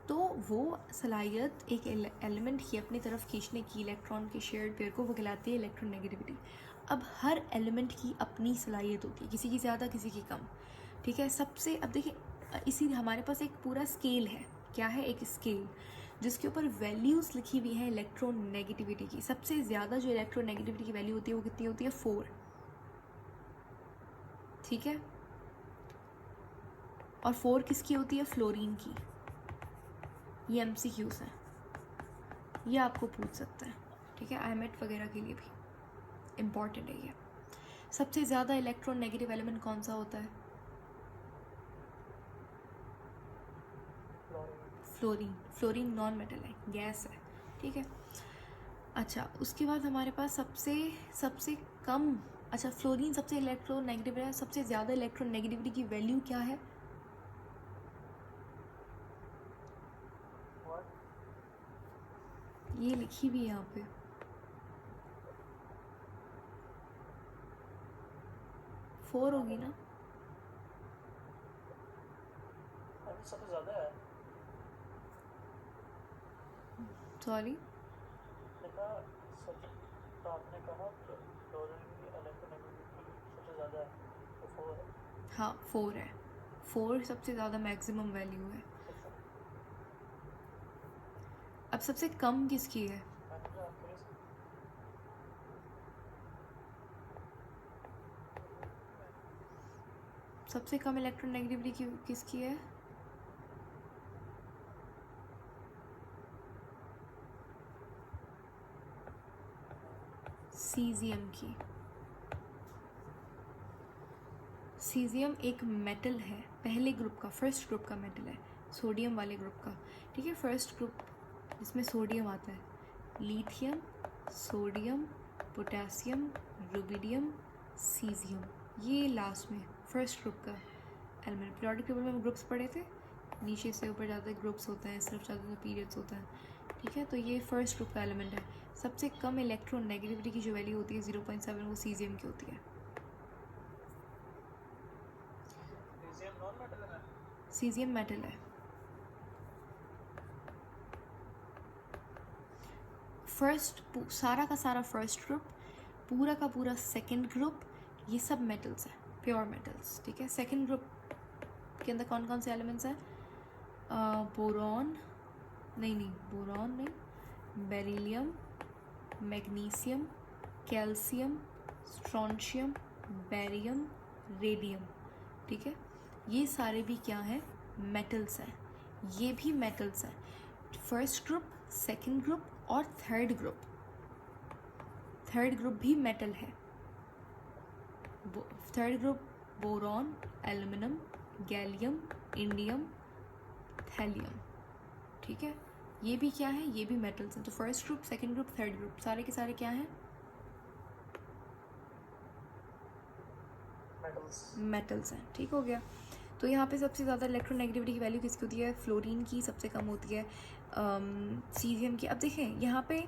तो वो सलाहियत एक एलिमेंट की अपनी तरफ खींचने की इलेक्ट्रॉन के शेयर्ड पेयर को, वो कहलाती है इलेक्ट्रोनेगेटिविटी। अब हर एलिमेंट की अपनी सलाहियत होती है, किसी की ज़्यादा किसी की कम, ठीक है। सबसे, अब देखिए, इसी हमारे पास एक पूरा स्केल है। क्या है? एक स्केल जिसके ऊपर वैल्यूज़ लिखी हुई हैं इलेक्ट्रोनेगेटिविटी की। सबसे ज़्यादा जो इलेक्ट्रोनेगेटिविटी की वैल्यू होती है वो कितनी होती है? 4, ठीक है। और 4 किसकी होती है? फ्लोरीन की। ये MCQs हैं, ये आपको पूछ सकता है, ठीक है। IMET वगैरह के लिए भी इम्पॉर्टेंट है ये। सबसे ज़्यादा इलेक्ट्रोनेगेटिव एलिमेंट कौन सा होता है? फ्लोरीन नॉन मेटल है, गैस है, ठीक है। अच्छा, उसके बाद हमारे पास सबसे कम, अच्छा फ्लोरीन सबसे इलेक्ट्रोनेगेटिव है, सबसे ज़्यादा इलेक्ट्रोनेगेटिविटी की वैल्यू क्या है? ये लिखी भी है यहाँ पे, 4 होगी ना? सबसे ज़्यादा है। सॉरी, तो आपने कहा फ्लोरीन की इलेक्ट्रोनेगेटिविटी सबसे ज़्यादा है, तो 4 है। हाँ 4 है, 4 सबसे ज़्यादा मैक्सिमम वैल्यू है। अब सबसे कम किसकी है? सबसे कम इलेक्ट्रोनेगेटिविटी किसकी है? सीजियम की। सीजियम एक मेटल है, पहले ग्रुप का, फर्स्ट ग्रुप का मेटल है, सोडियम वाले ग्रुप का, ठीक है। फर्स्ट ग्रुप जिसमें सोडियम आता है, lithium, sodium, potassium, rubidium, caesium, ये लास्ट में फर्स्ट ग्रुप का एलिमेंट। पीरियोडिक टेबल में हम ग्रुप्स पढ़े थे, नीचे से ऊपर जाते ग्रुप्स होते हैं, सिर्फ जाते हैं पीरियड्स होता है, ठीक है। तो ये फर्स्ट ग्रुप का एलिमेंट है। सबसे कम इलेक्ट्रोनेगेटिविटी की जो वैल्यू होती है 0.7, वो सीजियम की होती है। सीजियम मेटल है। फर्स्ट, सारा का सारा फर्स्ट ग्रुप, पूरा का पूरा सेकंड ग्रुप, ये सब मेटल्स हैं, प्योर मेटल्स, ठीक है। सेकंड ग्रुप के अंदर कौन कौन से एलिमेंट्स हैं? बोरॉन नहीं, beryllium, magnesium, calcium, strontium, barium, radium, ठीक है। ये सारे भी क्या हैं? मेटल्स हैं। ये भी मेटल्स हैं। फर्स्ट ग्रुप, सेकंड ग्रुप और थर्ड ग्रुप भी मेटल है। Third group boron, aluminium, gallium, indium, thallium, ठीक है। ये भी क्या है? ये भी मेटल्स हैं। तो first group, second group, third group, सारे के सारे क्या हैं? मेटल्स हैं, ठीक हो गया। तो यहाँ पे सबसे ज़्यादा इलेक्ट्रोनेगेटिविटी की वैल्यू किसकी होती है? फ्लोरीन की सबसे कम होती है, सीजियम की। अब देखें यहाँ पे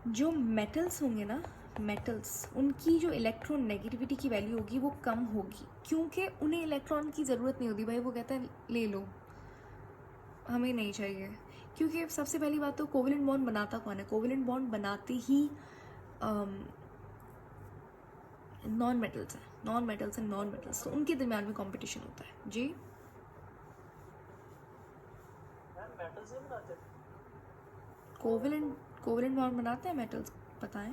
जो मेटल्स होंगे ना, मेटल्स, उनकी जो इलेक्ट्रोनेगेटिविटी की वैल्यू होगी वो कम होगी, क्योंकि उन्हें इलेक्ट्रॉन की ज़रूरत नहीं होती भाई। वो कहते हैं ले लो, हमें नहीं चाहिए। क्योंकि सबसे पहली बात तो कोवेलेंट बॉन्ड बनाता कौन है? कोवेलेंट बॉन्ड बनाते ही नॉन मेटल्स हैं, non metals and non metals, तो उनके दरमियान में कंपटीशन होता है जी। मेटल्स ही बनाते हैं। कोवेलेंट बॉन्ड बनाते हैं मेटल्स, बताएं।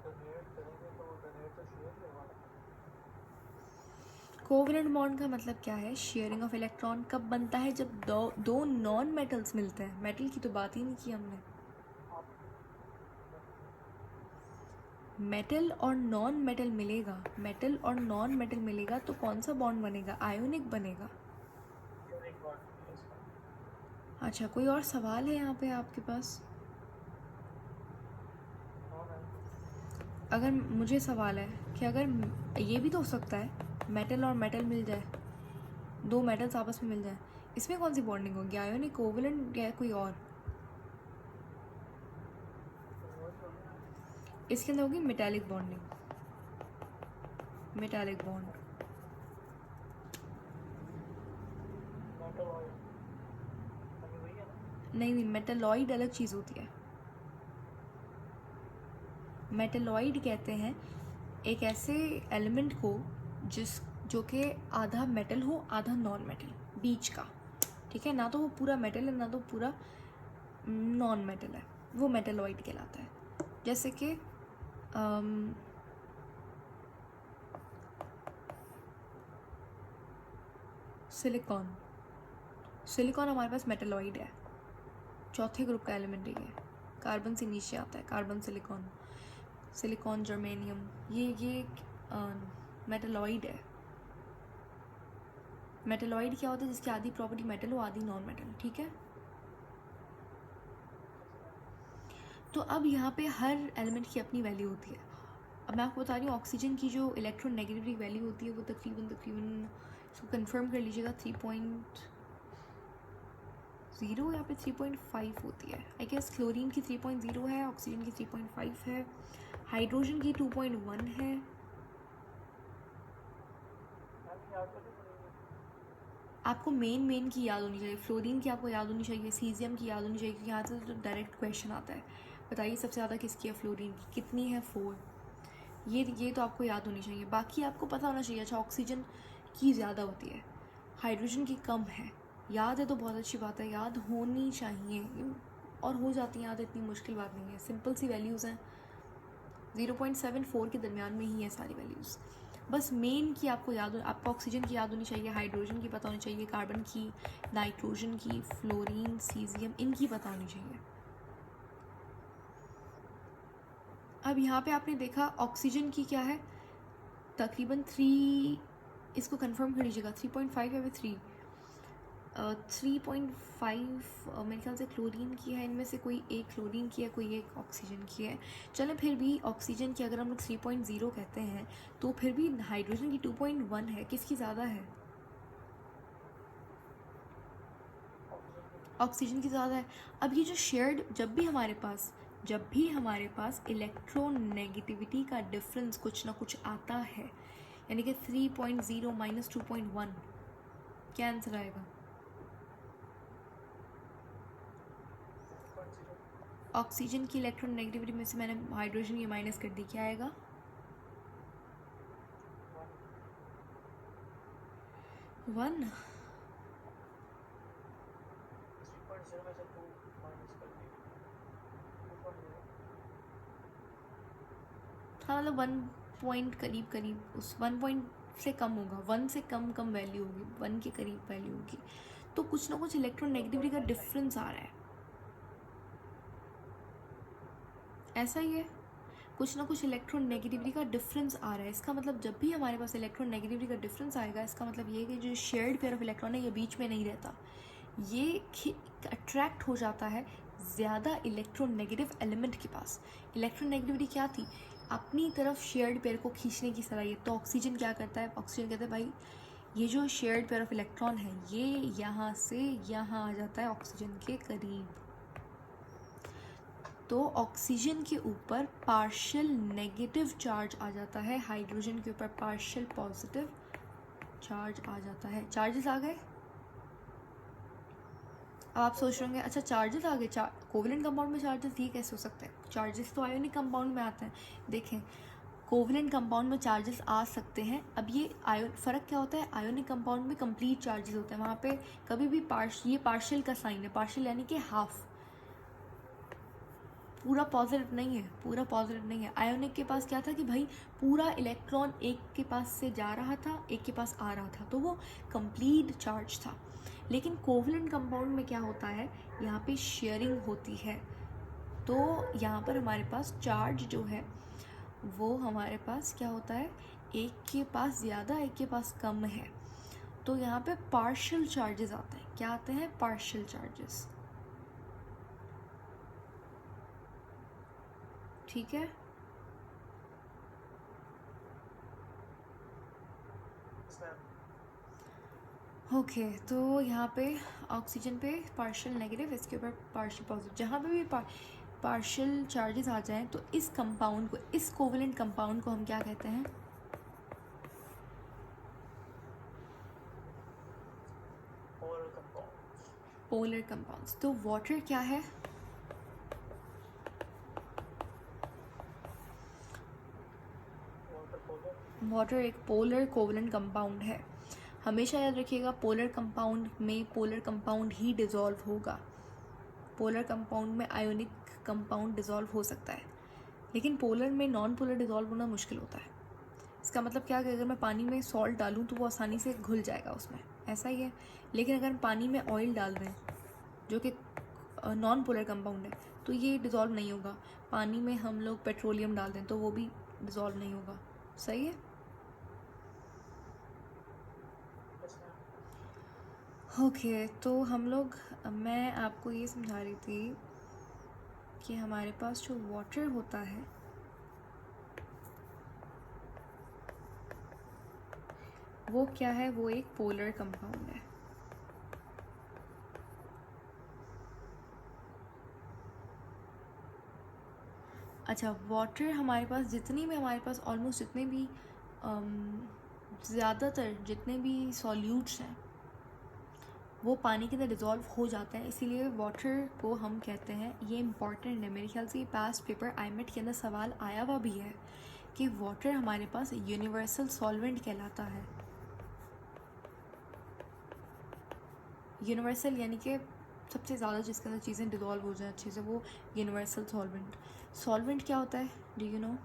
डोनेट करेंगे तो डोनेट तो शेयर करवाना। कोवेलेंट बॉन्ड का मतलब क्या है? Sharing of electron. कब बनता है? जब दो नॉन मेटल्स मिलते हैं। मेटल की तो बात ही नहीं की हमने। मेटल और नॉन मेटल मिलेगा, मेटल और नॉन मेटल मिलेगा तो कौन सा बॉन्ड बनेगा? आयोनिक बनेगा। अच्छा, कोई और सवाल है यहाँ पे आपके पास? अगर मुझे सवाल है कि अगर ये भी तो हो सकता है मेटल और मेटल मिल जाए, दो मेटल्स आपस में मिल जाए, इसमें कौन सी बॉन्डिंग होगी? आयोनिक, कोवेलेंट या कोई और? इसके अंदर होगी मेटालिक बॉन्डिंग, मेटालिक बॉन्ड। नहीं, मेटलॉइड अलग चीज़ होती है। मेटलॉइड कहते हैं एक ऐसे एलिमेंट को जो कि आधा मेटल हो आधा नॉन मेटल, बीच का, ठीक है? ना तो वो पूरा मेटल है ना तो पूरा नॉन मेटल है, वो मेटलॉइड कहलाता है। जैसे कि सिलिकॉन, सिलिकॉन हमारे पास मेटलॉइड है, चौथे ग्रुप का एलिमेंट ही है, कार्बन से नीचे आता है, कार्बन, सिलिकॉन, सिलिकॉन, जर्मेनियम, ये मेटलॉइड है। मेटलॉइड क्या होता है? जिसकी आधी प्रॉपर्टी मेटल हो आधी नॉन मेटल, ठीक है? तो अब यहाँ पे हर एलिमेंट की अपनी वैल्यू होती है। अब मैं आपको बता रही हूँ ऑक्सीजन की जो इलेक्ट्रोनेगेटिविटी वैल्यू होती है वो तकरीबन इसको कंफर्म कर लीजिएगा 3.0 या फिर 3.5 होती है। आई गेस क्लोरीन की 3.0 है, ऑक्सीजन की 3.5 है, हाइड्रोजन की 2.1 है। आपको मेन की याद होनी चाहिए, फ्लोरीन की आपको याद होनी चाहिए, सीजियम की याद होनी चाहिए, क्योंकि यहाँ से तो डायरेक्ट क्वेश्चन आता है। बताइए सबसे ज़्यादा किसकी है? फ्लोरीन की। कितनी है? 4। ये तो आपको याद होनी चाहिए। बाकी आपको पता होना चाहिए, अच्छा ऑक्सीजन की ज़्यादा होती है, हाइड्रोजन की कम है। याद है तो बहुत अच्छी बात है, याद होनी चाहिए, और हो जाती है याद, इतनी मुश्किल बात नहीं है, सिंपल सी वैल्यूज़ हैं, 0.74 के दरमियान में ही है सारी वैल्यूज़। बस मेन की आपको याद हो, आपको ऑक्सीजन की याद होनी चाहिए, हाइड्रोजन की पता होनी चाहिए, कार्बन की, नाइट्रोजन की, फ्लोरीन, सीजियम, इनकी पता होनी चाहिए। अब यहाँ पे आपने देखा ऑक्सीजन की क्या है? तकरीबन 3, इसको कंफर्म कर लीजिएगा, 3.5 या फिर 3.5 मेरे ख्याल से क्लोरीन की है। इनमें से कोई एक क्लोरीन की है, कोई एक ऑक्सीजन की है। चलें, फिर भी ऑक्सीजन की अगर हम लोग 3.0 कहते हैं तो फिर भी हाइड्रोजन की 2.1 है। किसकी ज़्यादा है? ऑक्सीजन की ज़्यादा है। अब ये जो शेयर्ड, जब भी हमारे पास इलेक्ट्रोनेगेटिविटी का डिफरेंस कुछ ना कुछ आता है, यानी कि 3.0 माइनस 2.1, क्या आंसर आएगा? ऑक्सीजन की इलेक्ट्रोनेगेटिविटी में से मैंने हाइड्रोजन ये माइनस कर दी, क्या आएगा? 1। हाँ, मतलब 1 पॉइंट करीब उस 1 पॉइंट से कम होगा, 1 से कम वैल्यू होगी, 1 के करीब वैल्यू होगी। तो कुछ ना कुछ इलेक्ट्रोनेगेटिविटी का डिफरेंस आ रहा है, ऐसा ही है, कुछ ना कुछ इलेक्ट्रोनेगेटिविटी का डिफरेंस आ रहा है। इसका मतलब जब भी हमारे पास इलेक्ट्रोनेगेटिविटी का डिफरेंस आएगा, इसका मतलब ये है कि जो शेयर्ड पेयर ऑफ इलेक्ट्रॉन है ये बीच में नहीं रहता, ये अट्रैक्ट हो जाता है ज़्यादा इलेक्ट्रोनेगेटिव एलिमेंट के पास। इलेक्ट्रोनेगेटिविटी क्या थी? अपनी तरफ शेयर्ड पेयर को खींचने की सलाहियत। तो ऑक्सीजन क्या करता है, ऑक्सीजन कहता है भाई ये जो शेयर्ड पेयर ऑफ इलेक्ट्रॉन है ये यहाँ से यहाँ आ जाता है ऑक्सीजन के करीब। तो ऑक्सीजन के ऊपर पार्शियल नेगेटिव चार्ज आ जाता है, हाइड्रोजन के ऊपर पार्शियल पॉजिटिव चार्ज आ जाता है। चार्जेस आ गए। अब आप सोच रहे होंगे अच्छा चार्जेस आ गए, कोवलेंट कंपाउंड में चार्जेस ये कैसे हो सकते हैं? चार्जेस तो आयोनिक कंपाउंड में आते हैं। देखें कोवलेंट कंपाउंड में चार्जेस आ सकते हैं। अब ये आयोन फ़र्क क्या होता है, आयोनिक कंपाउंड में कंप्लीट चार्जेस होते हैं, वहाँ पे कभी भी ये पार्शियल का साइन है, पार्शियल यानी कि हाफ, पूरा पॉजिटिव नहीं है, पूरा पॉजिटिव नहीं है। आयोनिक के पास क्या था कि भाई पूरा इलेक्ट्रॉन एक के पास से जा रहा था एक के पास आ रहा था, तो वो कंप्लीट चार्ज था। लेकिन कोवलेंट कंपाउंड में क्या होता है, यहाँ पे शेयरिंग होती है, तो यहाँ पर हमारे पास चार्ज जो है वो हमारे पास क्या होता है, एक के पास ज़्यादा एक के पास कम है, तो यहाँ पे पार्शियल चार्जेस आते हैं। क्या आते हैं? Partial charges. ठीक है, ओके तो यहाँ पे ऑक्सीजन पे पार्शियल नेगेटिव, इसके ऊपर पार्शियल पॉजिटिव, जहाँ पे भी पार्शियल चार्जेस आ जाएं तो इस कंपाउंड को, इस कोवलेंट कंपाउंड को हम क्या कहते हैं? Polar compounds. तो वाटर क्या है? वाटर एक पोलर कोवलेंट कंपाउंड है। हमेशा याद रखिएगा पोलर कंपाउंड में पोलर कंपाउंड ही डिज़ोल्व होगा। पोलर कंपाउंड में आयोनिक कंपाउंड डिज़ोल्व हो सकता है, लेकिन पोलर में नॉन पोलर डिज़ोल्व होना मुश्किल होता है। इसका मतलब क्या कि अगर मैं पानी में सॉल्ट डालूं तो वो आसानी से घुल जाएगा उसमें, ऐसा ही है। लेकिन अगर हम पानी में ऑयल डाल दें जो कि नॉन पोलर कंपाउंड है तो ये डिज़ोल्व नहीं होगा। पानी में हम लोग पेट्रोलियम डाल दें तो वो भी डिज़ोल्व नहीं होगा। सही है, ओके तो हम लोग, मैं आपको ये समझा रही थी कि हमारे पास जो वाटर होता है वो क्या है, वो एक पोलर कंपाउंड है। अच्छा वाटर हमारे पास जितनी भी, हमारे पास ऑलमोस्ट जितने भी ज़्यादातर जितने भी सॉल्यूट्स हैं वो पानी के अंदर डिज़ोल्व हो जाते हैं, इसीलिए वाटर को हम कहते हैं, ये इम्पॉर्टेंट है। मेरे ख्याल से ये पास्ट पेपर आईमेट के अंदर सवाल आया हुआ भी है कि वाटर हमारे पास यूनिवर्सल सॉल्वेंट कहलाता है। यूनिवर्सल यानी कि सबसे ज़्यादा जिसके अंदर चीज़ें डिज़ोल्व हो जाए अच्छे से, वो यूनिवर्सल सॉल्वेंट। सॉल्वेंट क्या होता है, डू यू नो?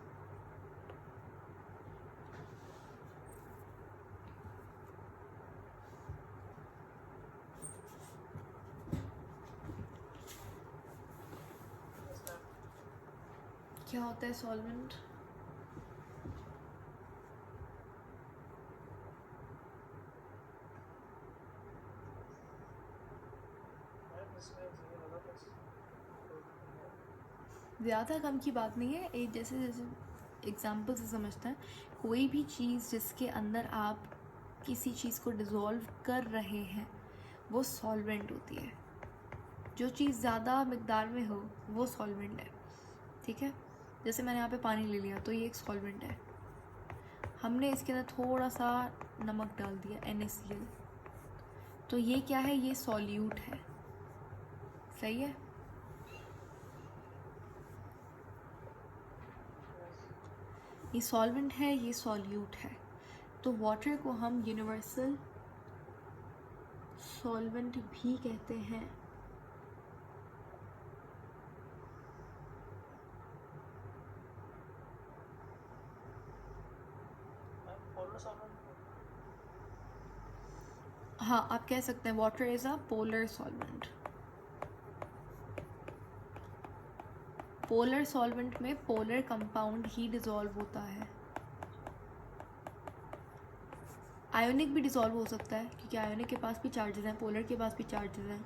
क्या होता है सॉल्वेंट? ज़्यादा कम की बात नहीं है, एक जैसे जैसे एग्जाम्पल से समझते हैं, कोई भी चीज़ जिसके अंदर आप किसी चीज़ को डिज़ोल्व कर रहे हैं वो सॉल्वेंट होती है। जो चीज़ ज़्यादा मिकदार में हो वो सॉल्वेंट है। ठीक है, जैसे मैंने यहाँ पे पानी ले लिया तो ये एक सॉल्वेंट है। हमने इसके अंदर थोड़ा सा नमक डाल दिया NaCl, तो ये क्या है, ये सॉल्यूट है। सही है, ये सॉल्वेंट है, ये सॉल्यूट है। तो वाटर को हम यूनिवर्सल सॉल्वेंट भी कहते हैं। हाँ आप कह सकते हैं water is a polar solvent. Polar solvent में पोलर कंपाउंड ही डिज़ोल्व होता है। आयोनिक भी डिज़ोल्व हो सकता है क्योंकि आयोनिक के पास भी चार्जेस हैं, पोलर के पास भी चार्जेस हैं।